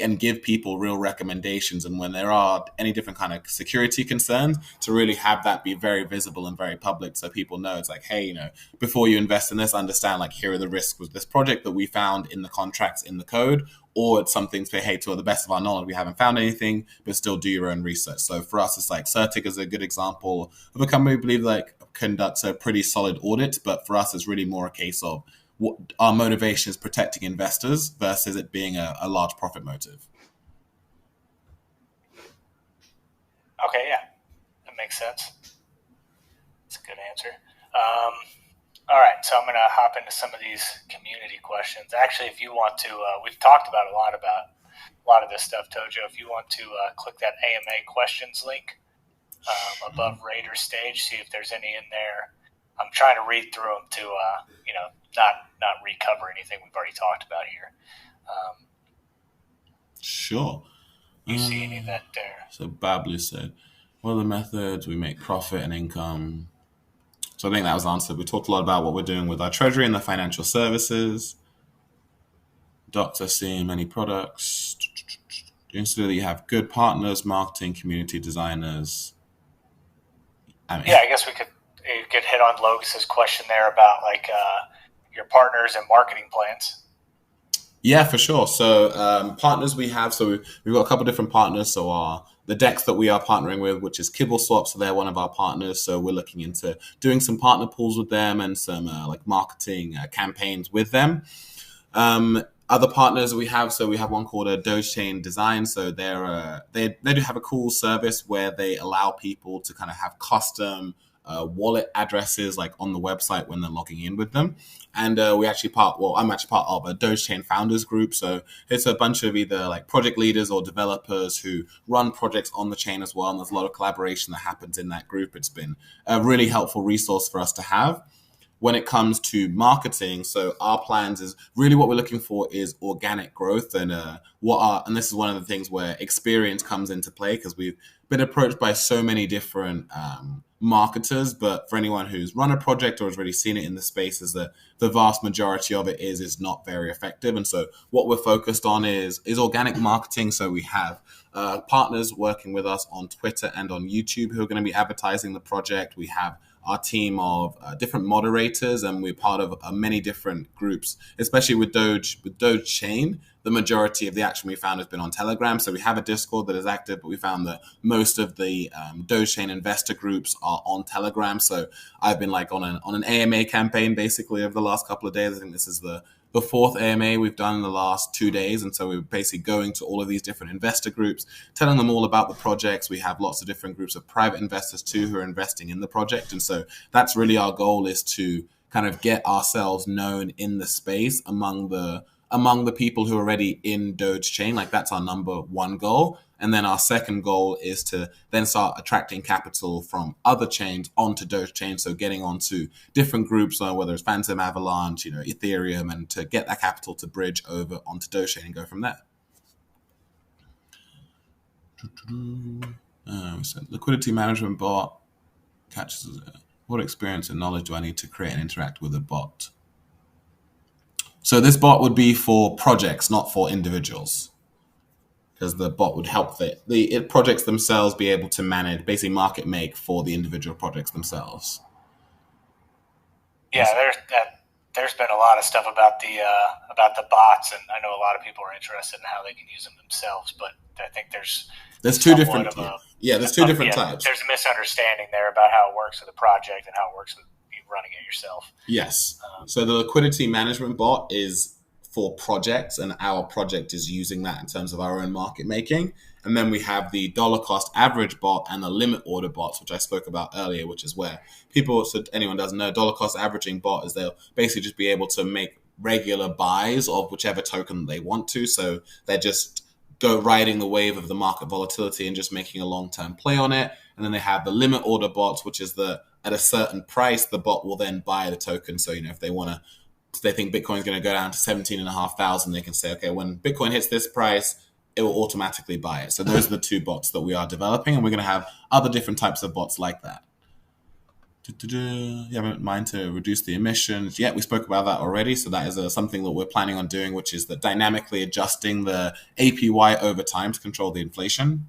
and give people real recommendations. And when there are any different kind of security concerns, to really have that be very visible and very public, so people know it's like, hey, before you invest in this, understand like, here are the risks with this project that we found in the contracts, in the code, or it's something to say, hey, to the best of our knowledge, we haven't found anything, but still do your own research. So for us, it's like Certic is a good example of a company we believe like conducts a pretty solid audit, but for us, it's really more a case of what our motivation is, protecting investors versus it being a large profit motive. Okay, yeah, that makes sense. That's a good answer. All right, so I'm going to hop into some of these community questions. Actually, if you want to, we've talked about a lot of this stuff, Tojo. If you want to click that AMA questions link above Raider stage, see if there's any in there. I'm trying to read through them to, not recover anything we've already talked about here. Sure. You see any of that there? So Bablu said, what are the methods we make profit and income? So I think that was answered. We talked a lot about what we're doing with our treasury and the financial services. Doctor seeing many products. Instantly, you have good partners, marketing, community designers. I guess you could hit on Logus's question there about like your partners and marketing plans. Yeah, for sure. So partners we have, so we've got a couple of different partners. So the DEX that we are partnering with, which is KibbbleSwap, so they're one of our partners. So we're looking into doing some partner pools with them and some like marketing campaigns with them. Other partners we have, so we have one called a Doge Chain Design. So they do have a cool service where they allow people to kind of have custom wallet addresses like on the website when they're logging in with them. And I'm actually part of a Doge Chain founders group. So it's a bunch of either like project leaders or developers who run projects on the chain as well. And there's a lot of collaboration that happens in that group. It's been a really helpful resource for us to have. When it comes to marketing, so our plans is really what we're looking for is organic growth, and this is one of the things where experience comes into play, because we've been approached by so many different marketers, but for anyone who's run a project or has really seen it in the space, is that the vast majority of it is not very effective. And so what we're focused on is organic marketing. So we have partners working with us on Twitter and on YouTube who are going to be advertising the project. We have our team of different moderators, and we're part of many different groups, especially with Doge. With Doge Chain, the majority of the action we found has been on Telegram. So we have a Discord that is active, but we found that most of the Doge Chain investor groups are on Telegram. So I've been like on an AMA campaign basically over the last couple of days. I think this is the fourth AMA we've done in the last 2 days. And so we're basically going to all of these different investor groups, telling them all about the projects. We have lots of different groups of private investors too who are investing in the project. And so that's really our goal, is to kind of get ourselves known in the space among the people who are already in Doge Chain. Like, that's our number one goal. And then our second goal is to then start attracting capital from other chains onto Doge Chain. So getting onto different groups, whether it's Phantom, Avalanche, Ethereum, and to get that capital to bridge over onto Doge Chain and go from there. So liquidity management bot catches. What experience and knowledge do I need to create and interact with a bot? So this bot would be for projects, not for individuals, because the bot would help the projects themselves be able to manage, basically market make for the individual projects themselves. Yeah, there's been a lot of stuff about the bots, and I know a lot of people are interested in how they can use them themselves. But I think there's two different there's two different types. There's a misunderstanding there about how it works with the project and how it works with you running it yourself. Yes. So the liquidity management bot is for projects, and our project is using that in terms of our own market making. And then we have the dollar cost average bot and the limit order bots, which I spoke about earlier, which is where people, so anyone doesn't know, dollar cost averaging bot is they'll basically just be able to make regular buys of whichever token they want to. So they're just riding the wave of the market volatility and just making a long-term play on it. And then they have the limit order bots, which is at a certain price, the bot will then buy the token. So, if they think Bitcoin is going to go down to 17,500, they can say, okay, when Bitcoin hits this price, it will automatically buy it. So those are the two bots that we are developing, and we're going to have other different types of bots like that. You haven't mind to reduce the emissions. Yeah, we spoke about that already. So that is something that we're planning on doing, which is that dynamically adjusting the APY over time to control the inflation.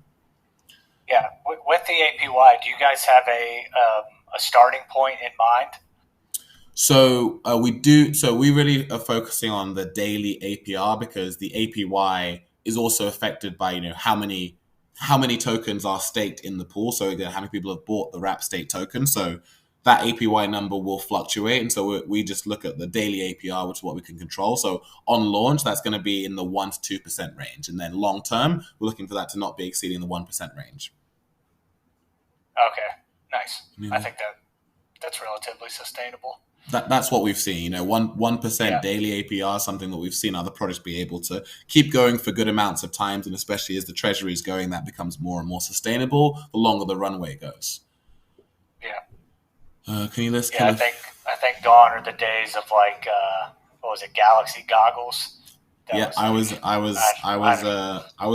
Yeah, with the APY, do you guys have a starting point in mind? So we do. So we really are focusing on the daily APR, because the APY is also affected by how many tokens are staked in the pool. So again, how many people have bought the wrap stake token. So that APY number will fluctuate, and so we just look at the daily APR, which is what we can control. So on launch, that's going to be in the 1% to 2% range, and then long term, we're looking for that to not be exceeding the 1% range. Okay, nice. Mm-hmm. I think that's relatively sustainable. That's what we've seen. 1% daily APR, something that we've seen other projects be able to keep going for good amounts of times, and especially as the treasury is going, that becomes more and more sustainable the longer the runway goes. Yeah. Can you list? Yeah, I think gone are the days of what was it, Galaxy goggles? I was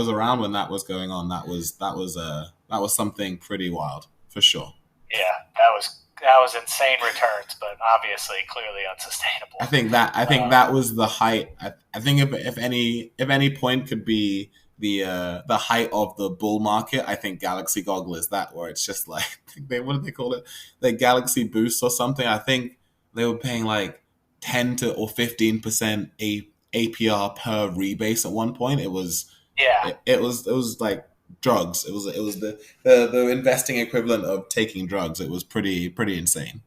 around when that was going on. That was something pretty wild for sure. Yeah, that was insane returns, but obviously clearly unsustainable. I think that was the height. I think if any point could be the height of the bull market, I think Galaxy Goggle is that, where it's just like, what do they call it? The Galaxy Boost or something. I think they were paying like 10 to or 15% APR per rebase at one point. It was it was like drugs. It was the investing equivalent of taking drugs. It was pretty insane.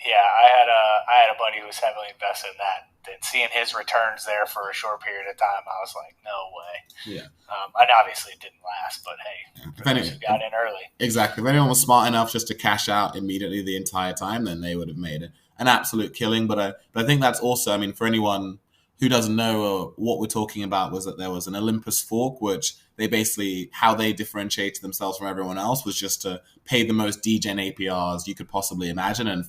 Yeah, I had a buddy who was heavily invested in that. And seeing his returns there for a short period of time, I was like, no way. Yeah. And obviously it didn't last, but hey, for those who got in early. Exactly. If anyone was smart enough just to cash out immediately the entire time, then they would have made an absolute killing. But I think that's also, for anyone who doesn't know, what we're talking about was that there was an Olympus fork, which they basically, how they differentiated themselves from everyone else was just to pay the most degen APRs you could possibly imagine. And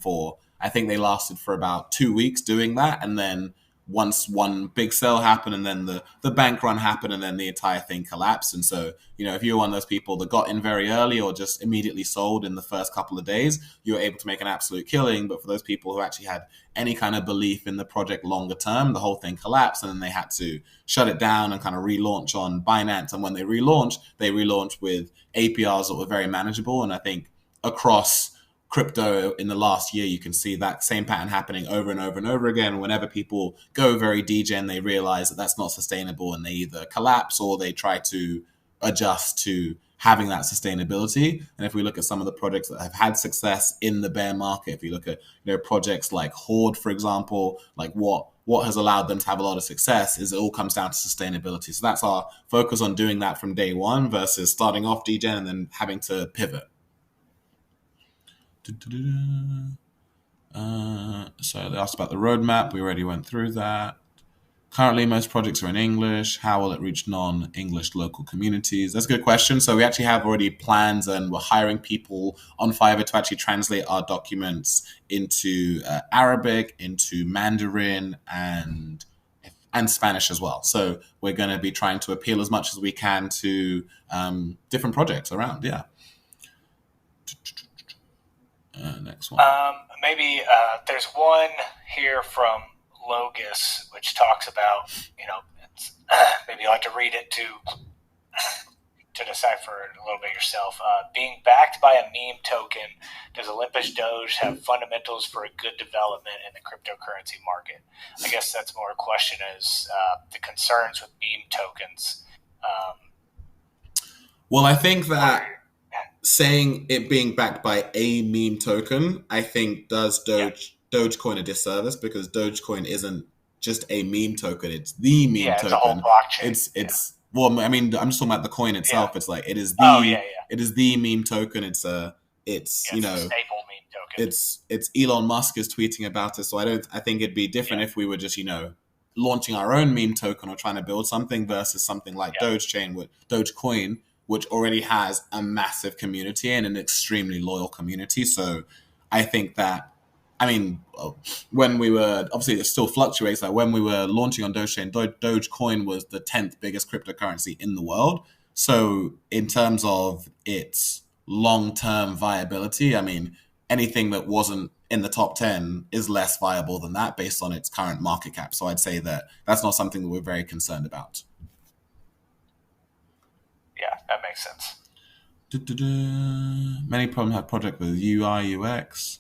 I think they lasted for about 2 weeks doing that. And then once one big sell happened, and then the bank run happened, and then the entire thing collapsed. And so, if you're one of those people that got in very early or just immediately sold in the first couple of days, you were able to make an absolute killing. But for those people who actually had any kind of belief in the project longer term, the whole thing collapsed, and then they had to shut it down and kind of relaunch on Binance. And when they relaunched with APRs that were very manageable. And I think across crypto in the last year, you can see that same pattern happening over and over and over again. Whenever people go very degen, they realize that that's not sustainable, and they either collapse or they try to adjust to having that sustainability. And if we look at some of the projects that have had success in the bear market, if you look at projects like Horde, for example, like what has allowed them to have a lot of success is it all comes down to sustainability. So that's our focus on doing that from day one versus starting off degen and then having to pivot. So they asked about the roadmap. We already went through that. Currently, most projects are in English. How will it reach non-English local communities? That's a good question. So we actually have already plans, and we're hiring people on Fiverr to actually translate our documents into Arabic, into Mandarin, and Spanish as well. So we're going to be trying to appeal as much as we can to different projects around. Yeah. Next one. Maybe there's one here from Logos, which talks about, it's, maybe you like to read it to decipher it a little bit yourself. Being backed by a meme token, does Olympus Doge have fundamentals for a good development in the cryptocurrency market? I guess that's more a question is the concerns with meme tokens. Well, I think that saying it being backed by a meme token, I think does Dogecoin a disservice, because Dogecoin isn't just a meme token; it's the meme token. It's a whole blockchain. It's well, I mean, I'm just talking about the coin itself. Yeah. It's like it is the it is the meme token. It's a staple meme token. It's Elon Musk is tweeting about it, so I think it'd be different if we were just launching our own meme token or trying to build something versus something like Dogecoin, which already has a massive community and an extremely loyal community. So I think that, when we were, obviously it still fluctuates, like when we were launching on Dogechain, Dogecoin was the 10th biggest cryptocurrency in the world. So in terms of its long-term viability, anything that wasn't in the top 10 is less viable than that based on its current market cap. So I'd say that that's not something that we're very concerned about. Yeah, that makes sense. Many problems have project with UI, UX.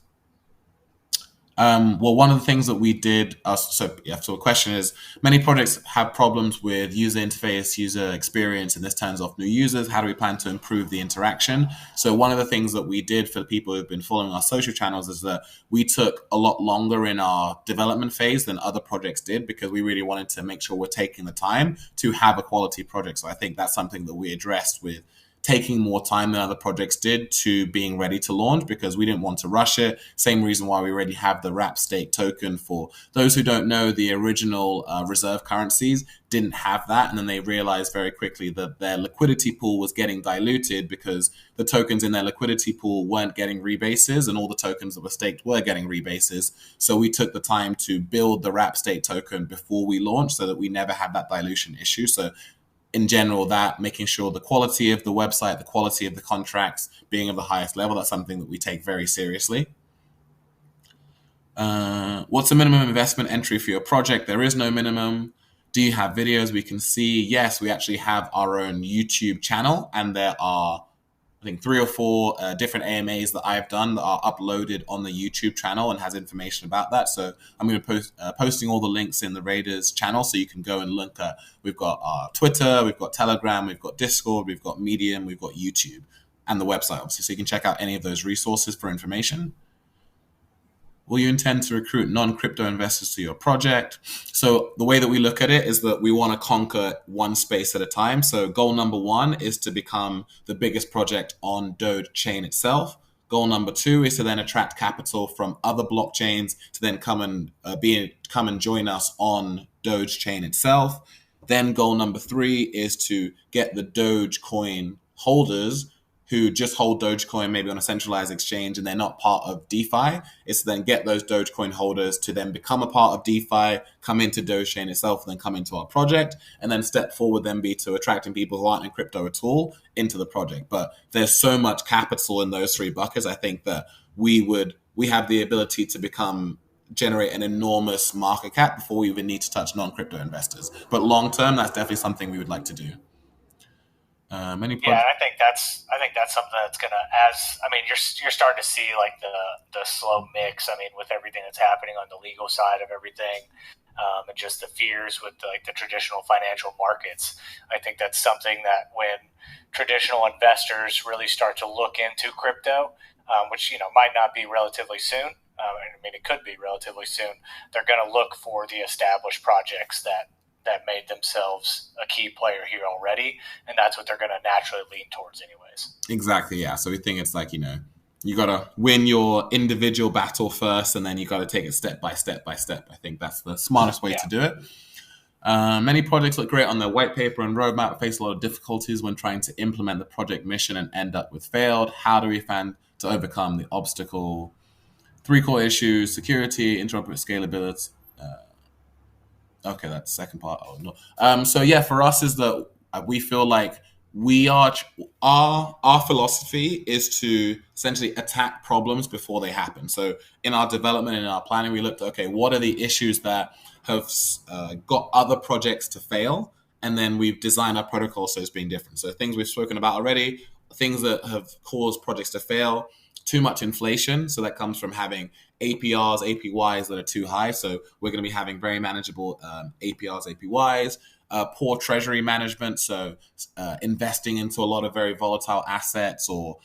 Well, one of the things that we did, so the question is, many projects have problems with user interface, user experience, and this turns off new users. How do we plan to improve the interaction? So one of the things that we did for the people who've been following our social channels is that we took a lot longer in our development phase than other projects did, because we really wanted to make sure we're taking the time to have a quality project. So I think that's something that we addressed with taking more time than other projects did to being ready to launch, because we didn't want to rush it. Same reason why we already have the wrap stake token. For those who don't know, the original reserve currencies didn't have that, and then they realized very quickly that their liquidity pool was getting diluted because the tokens in their liquidity pool weren't getting rebases, and all the tokens that were staked were getting rebases. So we took the time to build the wrap stake token before we launched, so that we never had that dilution issue. So in general, that making sure the quality of the website, the quality of the contracts being of the highest level, that's something that we take very seriously. What's the minimum investment entry for your project? There is no minimum. Do you have videos we can see? Yes, we actually have our own YouTube channel, and there are, I think, 3 or 4 different AMAs that I've done that are uploaded on the YouTube channel and has information about that. So I'm going to posting all the links in the Raiders channel, so you can go and look at, we've got our Twitter, we've got Telegram, we've got Discord, we've got Medium, we've got YouTube, and the website, obviously. So you can check out any of those resources for information. Will you intend to recruit non-crypto investors to your project? So the way that we look at it is that we want to conquer one space at a time. So goal number 1 is to become the biggest project on Doge chain itself. Goal number 2 is to then attract capital from other blockchains to then come and join us on Doge chain itself. Then goal number 3 is to get the Dogecoin holders who just hold Dogecoin maybe on a centralized exchange and they're not part of DeFi, is to then get those Dogecoin holders to then become a part of DeFi, come into Dogechain itself, and then come into our project. And then step forward then be to attracting people who aren't in crypto at all into the project. But there's so much capital in those 3 buckets. I think that we have the ability to generate an enormous market cap before we even need to touch non-crypto investors. But long term, that's definitely something we would like to do. Many Yeah, projects. and I think that's something that's gonna as I mean you're starting to see like the slow mix. I mean with everything that's happening on the legal side of everything, and just the fears with like the traditional financial markets. I think that's something that when traditional investors really start to look into crypto, which might not be relatively soon. I mean, it could be relatively soon. They're going to look for the established projects that made themselves a key player here already, and that's what they're going to naturally lean towards, anyways. Exactly, yeah. So we think it's like, you got to win your individual battle first, and then you got to take it step by step by step. I think that's the smartest way Yeah, to do it. Many projects look great on their white paper and roadmap, face a lot of difficulties when trying to implement the project mission and end up with failed. How do we find to overcome the obstacle? Three core issues: security, interoperability, scalability. Okay, that's the second part. Oh no. So yeah, for us is that we feel like we are our philosophy is to essentially attack problems before they happen. So in our development and in our planning, we looked at, okay, what are the issues that have got other projects to fail, and then we've designed our protocol so it's being different. So things we've spoken about already, things that have caused projects to fail. Too much inflation, so that comes from having APRs, APYs that are too high. So we're going to be having very manageable APRs, APYs. Poor treasury management, so investing into a lot of very volatile assets, or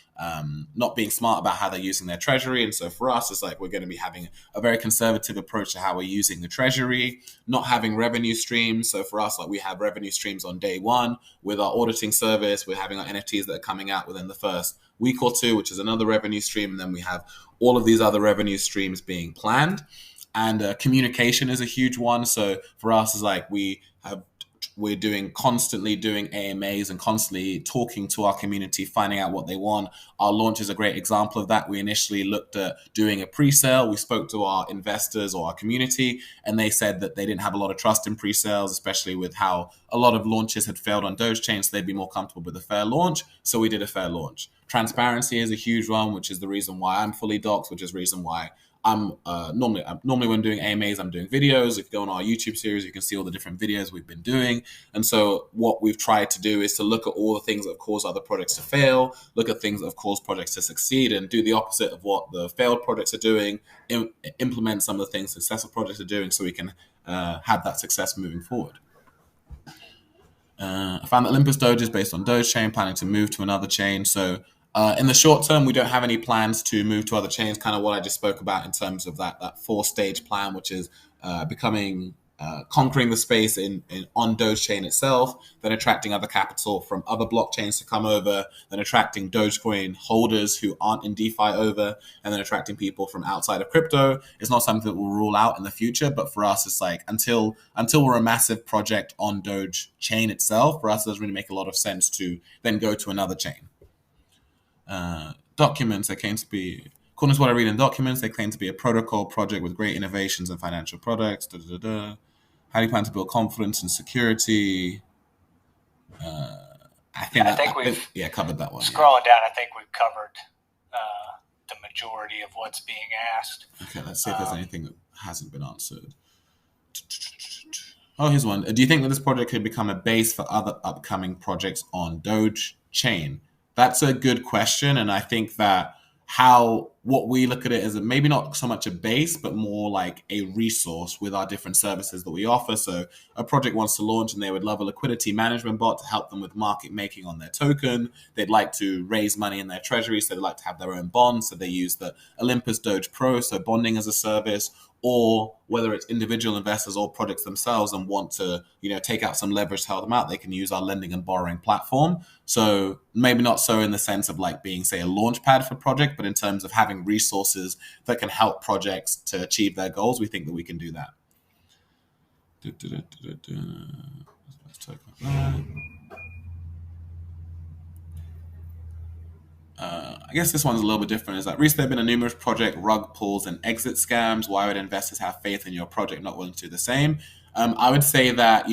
not being smart about how they're using their treasury. And so for us, it's like we're going to be having a very conservative approach to how we're using the treasury, not having revenue streams. So for us, like we have revenue streams on day one with our auditing service. We're having our NFTs that are coming out within the first week or two, which is another revenue stream. And then we have all of these other revenue streams being planned. And communication is a huge one. So for us, is like we're constantly doing AMAs and constantly talking to our community, finding out what they want. Our launch is a great example of that. We initially looked at doing a pre-sale. We spoke to our investors or our community, and they said that they didn't have a lot of trust in pre-sales, especially with how a lot of launches had failed on Doge chain, so they'd be more comfortable with a fair launch. So we did a fair launch. Transparency is a huge one, which is the reason why I'm fully doxed, which is the reason why I'm normally when doing AMAs, I'm doing videos. If you go on our YouTube series, you can see all the different videos we've been doing. And so what we've tried to do is to look at all the things that have caused other projects to fail, look at things that have caused projects to succeed, and do the opposite of what the failed projects are doing, implement some of the things successful projects are doing, so we can have that success moving forward. I found that Olympus Doge is based on Doge chain, planning to move to another chain. So in the short term, we don't have any plans to move to other chains, kind of what I just spoke about in terms of that four-stage plan, which is conquering the space on Doge chain itself, then attracting other capital from other blockchains to come over, then attracting Dogecoin holders who aren't in DeFi over, and then attracting people from outside of crypto. It's not something that we'll rule out in the future, but for us, it's like until we're a massive project on Doge chain itself, for us, it doesn't really make a lot of sense to then go to another chain. Documents, they claim to be, according to what I read in documents, they claim to be a protocol project with great innovations and financial products. Da, da, da, da. How do you plan to build confidence and security? I think we've Covered that one. Scrolling down. I think we've covered the majority of what's being asked. Okay, let's see if there's anything that hasn't been answered. Oh, here's one. Do you think that this project could become a base for other upcoming projects on Doge chain? That's a good question, and I think that what we look at it as maybe not so much a base, but more like a resource with our different services that we offer. So a project wants to launch and they would love a liquidity management bot to help them with market making on their token. They'd like to raise money in their treasury, so they'd like to have their own bonds. So they use the Olympus Doge Pro, so bonding as a service, or whether it's individual investors or projects themselves and want to, take out some leverage to help them out, they can use our lending and borrowing platform. So maybe not so in the sense of like being, say, a launch pad for project, but in terms of having resources that can help projects to achieve their goals, we think that we can do that. Let's talk about that. I guess this one's a little bit different. Is that recently there have been a numerous project rug pulls and exit scams. Why would investors have faith in your project, not willing to do the same? I would say that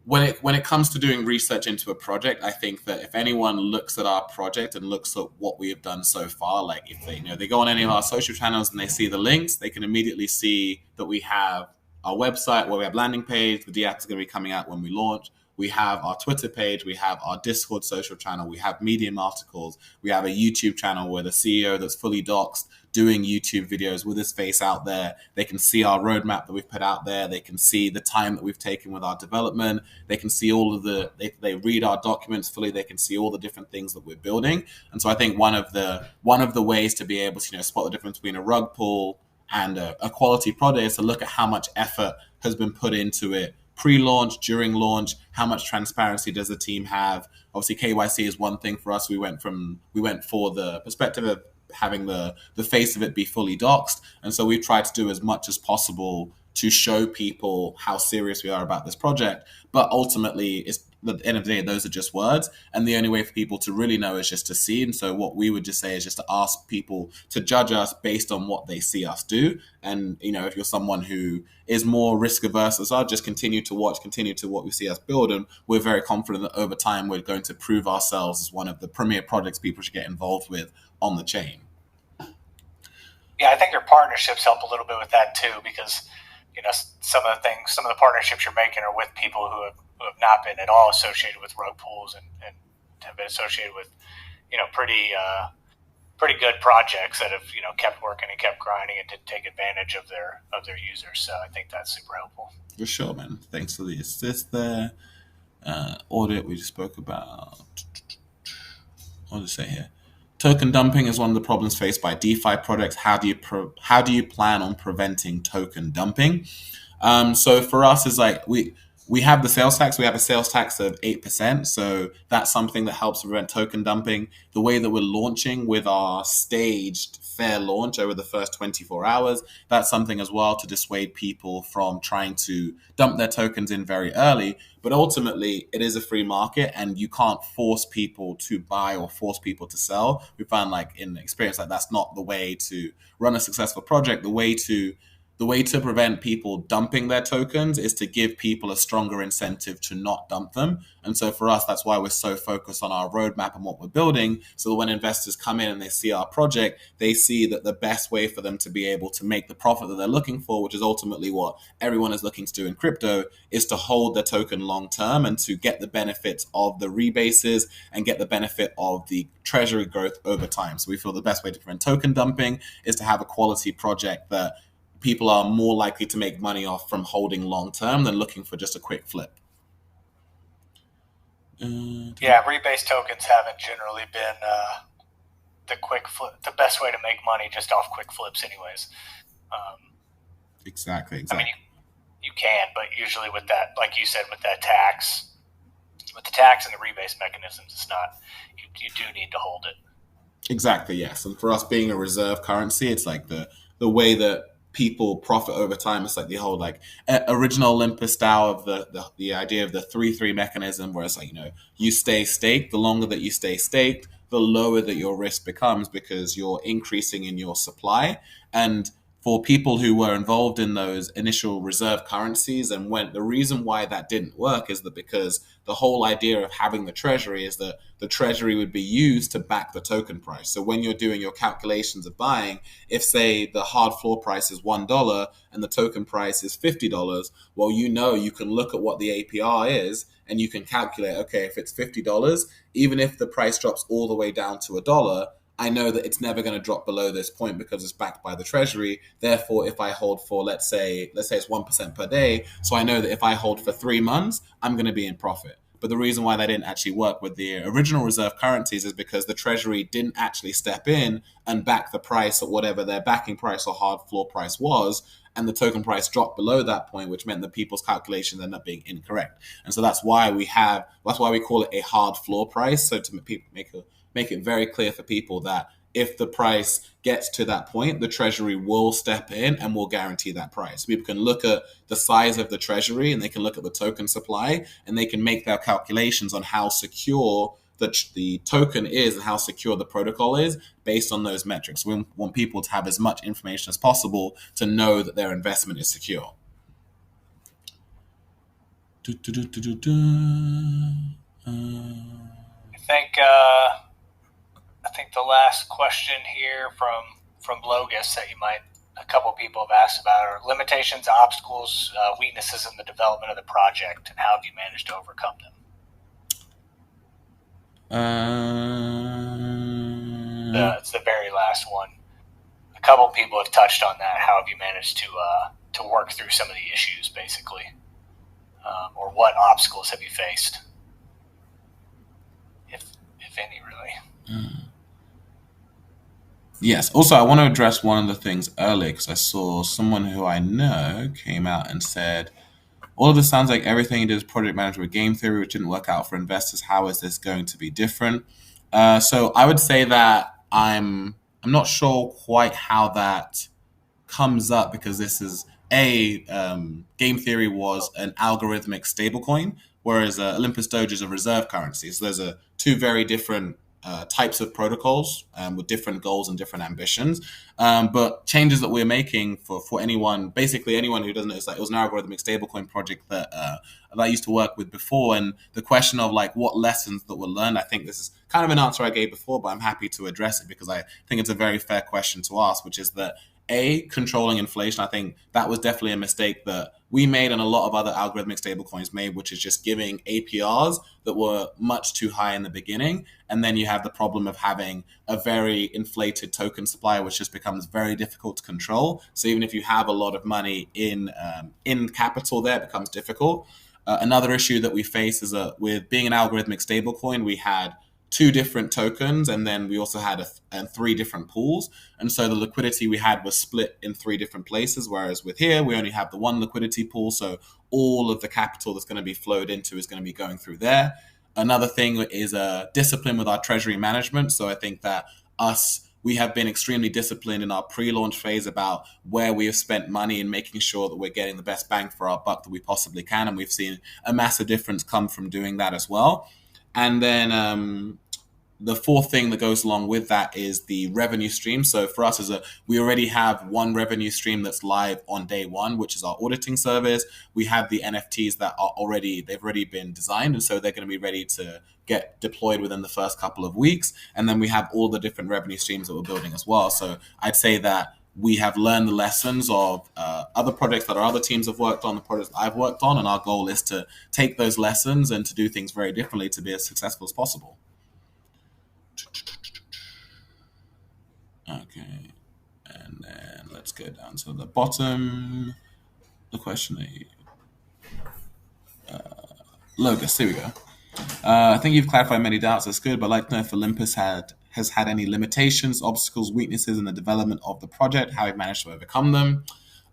when it comes to doing research into a project, I think that if anyone looks at our project and looks at what we have done so far, like if they go on any of our social channels and they see the links, they can immediately see that we have our website where we have landing page. The DApp is going to be coming out when we launch. We have our Twitter page, we have our Discord social channel, we have Medium articles, we have a YouTube channel with a CEO that's fully doxed doing YouTube videos with his face out there. They can see our roadmap that we've put out there. They can see the time that we've taken with our development. They can see all of they read our documents fully. They can see all the different things that we're building. And so I think one of the ways to be able to, spot the difference between a rug pull and a quality product is to look at how much effort has been put into it pre-launch, during launch, how much transparency does the team have? Obviously, KYC is one thing for us. We went for the perspective of having the face of it be fully doxed. And so we've tried to do as much as possible to show people how serious we are about this project. But ultimately, it's at the end of the day, those are just words. And the only way for people to really know is just to see. And so what we would just say is just to ask people to judge us based on what they see us do. And, if you're someone who is more risk averse as I, just continue to what we see us build. And we're very confident that over time, we're going to prove ourselves as one of the premier projects people should get involved with on the chain. Yeah, I think your partnerships help a little bit with that too, because some of the partnerships you're making are with people who have not been at all associated with rug pulls and have been associated with pretty good projects that have kept working and kept grinding and did take advantage of their users. So I think that's super helpful. For sure, man. Thanks for the assist there. Audit we just spoke about. What did it say here? Token dumping is one of the problems faced by DeFi projects. How do you plan on preventing token dumping? So for us, is like we have the sales tax. We have a sales tax of 8%. So that's something that helps prevent token dumping. The way that we're launching with our staged fair launch over the first 24 hours, that's something as well to dissuade people from trying to dump their tokens in very early. But ultimately, it is a free market and you can't force people to buy or force people to sell. We found in experience that's not the way to run a successful project. The way to prevent people dumping their tokens is to give people a stronger incentive to not dump them. And so for us, that's why we're so focused on our roadmap and what we're building. So that when investors come in and they see our project, they see that the best way for them to be able to make the profit that they're looking for, which is ultimately what everyone is looking to do in crypto, is to hold their token long term and to get the benefits of the rebases and get the benefit of the treasury growth over time. So we feel the best way to prevent token dumping is to have a quality project that people are more likely to make money off from holding long term than looking for just a quick flip. Yeah, rebase tokens haven't generally been the best way to make money just off quick flips, anyways. Exactly. I mean, you can, but usually with that, like you said, with the tax and the rebase mechanisms, it's not. You do need to hold it. Exactly. Yes, and for us being a reserve currency, it's like the way that people profit over time. It's like the whole original Olympus style of the idea of the 3-3 mechanism, where it's you stay staked. The longer that you stay staked, the lower that your risk becomes because you're increasing in your supply. And for people who were involved in those initial reserve currencies, and when the reason why that didn't work is that because the whole idea of having the treasury is that the treasury would be used to back the token price. So when you're doing your calculations of buying, if say the hard floor price is $1 and the token price is $50, well, you can look at what the APR is and you can calculate, okay, if it's $50, even if the price drops all the way down to $1, I know that it's never going to drop below this point because it's backed by the treasury. Therefore, if I hold for, let's say it's 1% per day. So I know that if I hold for 3 months, I'm going to be in profit. But the reason why that didn't actually work with the original reserve currencies is because the treasury didn't actually step in and back the price at whatever their backing price or hard floor price was. And the token price dropped below that point, which meant that people's calculations end up being incorrect. And so that's why we call it a hard floor price. So to make it very clear for people that if the price gets to that point, the treasury will step in and will guarantee that price. People can look at the size of the treasury and they can look at the token supply and they can make their calculations on how secure the token is and how secure the protocol is based on those metrics. We want people to have as much information as possible to know that their investment is secure. I think the last question here from Logus that you might a couple people have asked about are limitations, obstacles, weaknesses in the development of the project, and how have you managed to overcome them? It's the very last one. A couple people have touched on that. How have you managed to work through some of the issues, basically, or what obstacles have you faced, if any, really? Yes. Also, I want to address one of the things earlier because I saw someone who I know came out and said, all of this sounds like everything you did is project management with game theory, which didn't work out for investors. How is this going to be different? So I would say that I'm not sure quite how that comes up because this is game theory was an algorithmic stablecoin, whereas Olympus Doge is a reserve currency. So those are two very different types of protocols with different goals and different ambitions. But changes that we're making for anyone, basically anyone who doesn't know, it was an algorithmic stablecoin project that I used to work with before. And the question of like what lessons that were learned, I think this is kind of an answer I gave before, but I'm happy to address it because I think it's a very fair question to ask, which is that controlling inflation. I think that was definitely a mistake that we made and a lot of other algorithmic stablecoins made, which is just giving APRs that were much too high in the beginning. And then you have the problem of having a very inflated token supply, which just becomes very difficult to control. So even if you have a lot of money in capital there, it becomes difficult. Another issue that we face is with being an algorithmic stablecoin, we had two different tokens, and then we also had three different pools. And so the liquidity we had was split in three different places, whereas with here, we only have the one liquidity pool. So all of the capital that's going to be flowed into is going to be going through there. Another thing is a discipline with our treasury management. So I think that we have been extremely disciplined in our pre-launch phase about where we have spent money and making sure that we're getting the best bang for our buck that we possibly can. And we've seen a massive difference come from doing that as well. And then the fourth thing that goes along with that is the revenue stream. So for us, we already have one revenue stream that's live on day one, which is our auditing service. We have the NFTs that they've already been designed, and so they're going to be ready to get deployed within the first couple of weeks. And then we have all the different revenue streams that we're building as well. So I'd say that we have learned the lessons of other projects that our other teams have worked on, the projects I've worked on, and our goal is to take those lessons and to do things very differently to be as successful as possible. Okay, and then let's go down to the bottom. The question Logos, here we go. I think you've clarified many doubts. That's good, but I'd like to know if Olympus has had any limitations, obstacles, weaknesses in the development of the project, how you've managed to overcome them.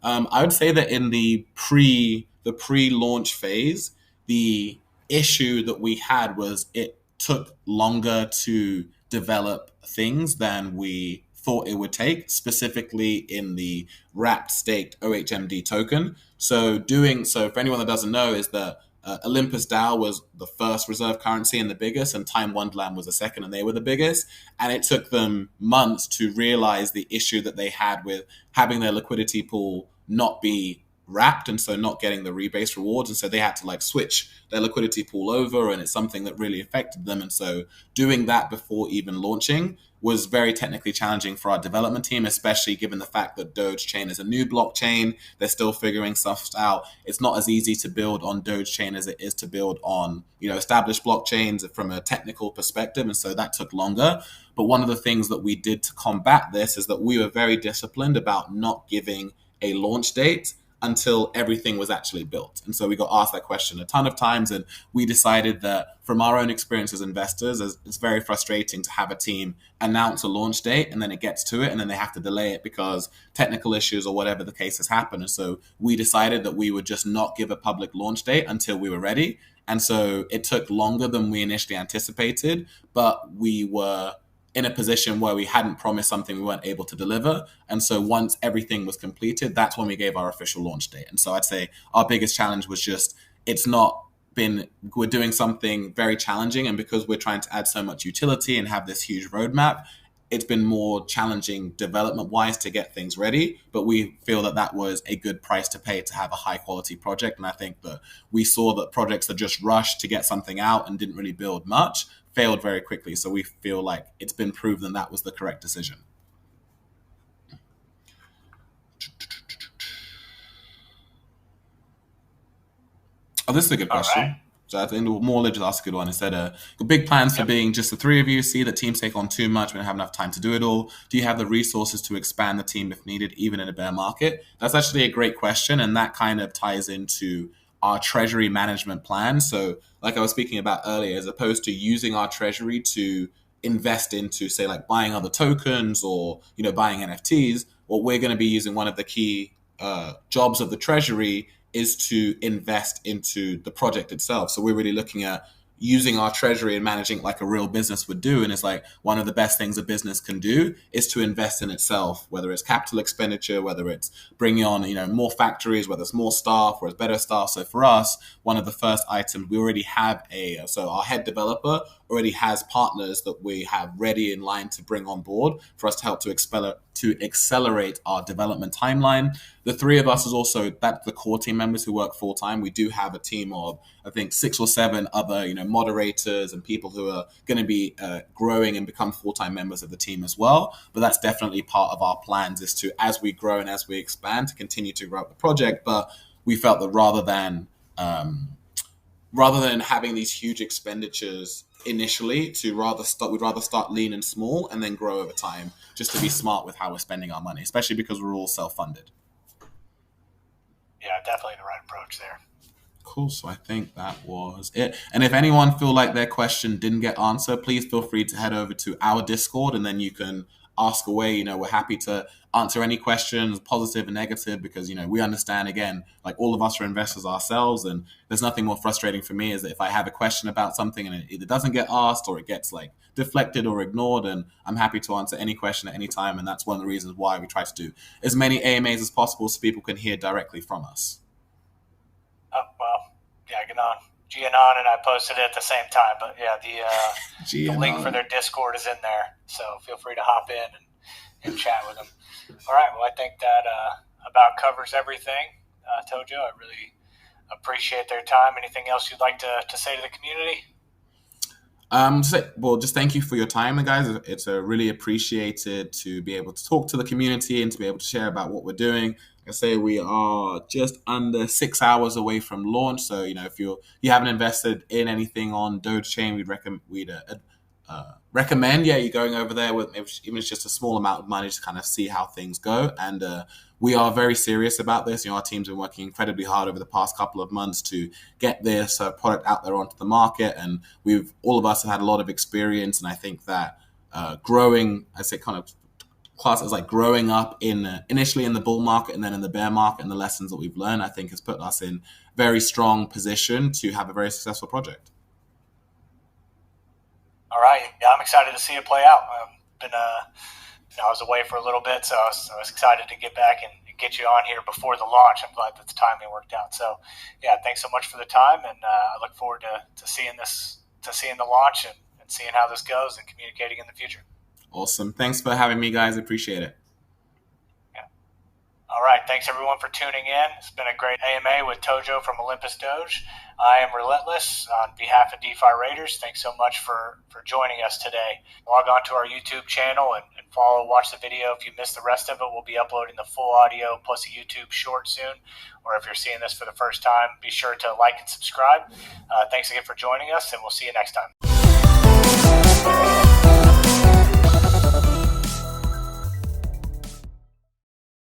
I would say that in the pre-launch phase, the issue that we had was it took longer to develop things than we thought it would take, specifically in the wrapped staked OHMD token. So for anyone that doesn't know, is that Olympus DAO was the first reserve currency and the biggest, and Time Wonderland was the second, and they were the biggest. And it took them months to realize the issue that they had with having their liquidity pool not be wrapped, and so not getting the rebase rewards. And so they had to switch their liquidity pool over, and it's something that really affected them. And so doing that before even launching was very technically challenging for our development team, especially given the fact that Doge Chain is a new blockchain. They're still figuring stuff out. It's not as easy to build on Doge Chain as it is to build on, established blockchains from a technical perspective. And so that took longer. But one of the things that we did to combat this is that we were very disciplined about not giving a launch date until everything was actually built. And so we got asked that question a ton of times, and we decided that from our own experience as investors, it's very frustrating to have a team announce a launch date and then it gets to it and then they have to delay it because technical issues or whatever the case has happened. And so we decided that we would just not give a public launch date until we were ready. And so it took longer than we initially anticipated, but we were in a position where we hadn't promised something we weren't able to deliver. And so once everything was completed, that's when we gave our official launch date. And so I'd say our biggest challenge was just, we're doing something very challenging. And because we're trying to add so much utility and have this huge roadmap, it's been more challenging development-wise to get things ready. But we feel that that was a good price to pay to have a high-quality project. And I think that we saw that projects that just rushed to get something out and didn't really build much failed very quickly. So we feel like it's been proven that was the correct decision. Oh, this is a good All right. question. So I think the more legit ask a good one. Instead of the big plans for Yep. being just the three of you, see that teams take on too much, we don't have enough time to do it all. Do you have the resources to expand the team if needed, even in a bear market? That's actually a great question, and that kind of ties into our treasury management plan. So, like I was speaking about earlier, as opposed to using our treasury to invest into, say, like buying other tokens or buying NFTs, what we're going to be using one of the key jobs of the treasury is to invest into the project itself. So we're really looking at using our treasury and managing like a real business would do. And it's like one of the best things a business can do is to invest in itself, whether it's capital expenditure, whether it's bringing on, more factories, whether it's more staff, or it's better staff. So for us, one of the first items, we already have so our head developer already has partners that we have ready in line to bring on board for us to help to accelerate our development timeline. The three of us is also that's the core team members who work full time. We do have a team of I think 6 or 7 other moderators and people who are going to be growing and become full time members of the team as well. But that's definitely part of our plans is to as we grow and as we expand to continue to grow up the project. But we felt that rather than having these huge expenditures initially, we'd rather start lean and small and then grow over time, just to be smart with how we're spending our money, especially because we're all self-funded. Yeah, definitely the right approach there. Cool. So I think that was it. And if anyone feel like their question didn't get answered, please feel free to head over to our Discord and then you can ask away. We're happy to answer any questions, positive and negative, because, we understand, again, like all of us are investors ourselves. And there's nothing more frustrating for me is that if I have a question about something and it either doesn't get asked or it gets like deflected or ignored, and I'm happy to answer any question at any time. And that's one of the reasons why we try to do as many AMAs as possible so people can hear directly from us. Oh, well, yeah, Gianon and I posted it at the same time, but yeah, the link for their Discord is in there, so feel free to hop in and chat with them. All right, well, I think that about covers everything. Tojo, I really appreciate their time. Anything else you'd like to say to the community? Just thank you for your time, guys. It's really appreciated to be able to talk to the community and to be able to share about what we're doing. Like I say, we are just under 6 hours away from launch. So, if you haven't invested in anything on Doge Chain, we'd recommend, you going over there with even it's just a small amount of money to kind of see how things go. And we are very serious about this. Our team's been working incredibly hard over the past couple of months to get this product out there onto the market. And all of us have had a lot of experience. And I think that growing, I say kind of class as like growing up initially in the bull market and then in the bear market, and the lessons that we've learned, I think has put us in very strong position to have a very successful project. All right, yeah, I'm excited to see it play out. I was away for a little bit, so I was excited to get back and get you on here before the launch. I'm glad that the timing worked out. So, yeah, thanks so much for the time, and I look forward to seeing the launch and seeing how this goes and communicating in the future. Awesome. Thanks for having me, guys. Appreciate it. Yeah. All right. Thanks, everyone, for tuning in. It's been a great AMA with Tojo from Olympus Doge. I am Relentless on behalf of DeFi Raiders. Thanks so much for joining us today. Log on to our YouTube channel and watch the video. If you missed the rest of it, we'll be uploading the full audio plus a YouTube short soon. Or if you're seeing this for the first time, be sure to like and subscribe. Thanks again for joining us, and we'll see you next time.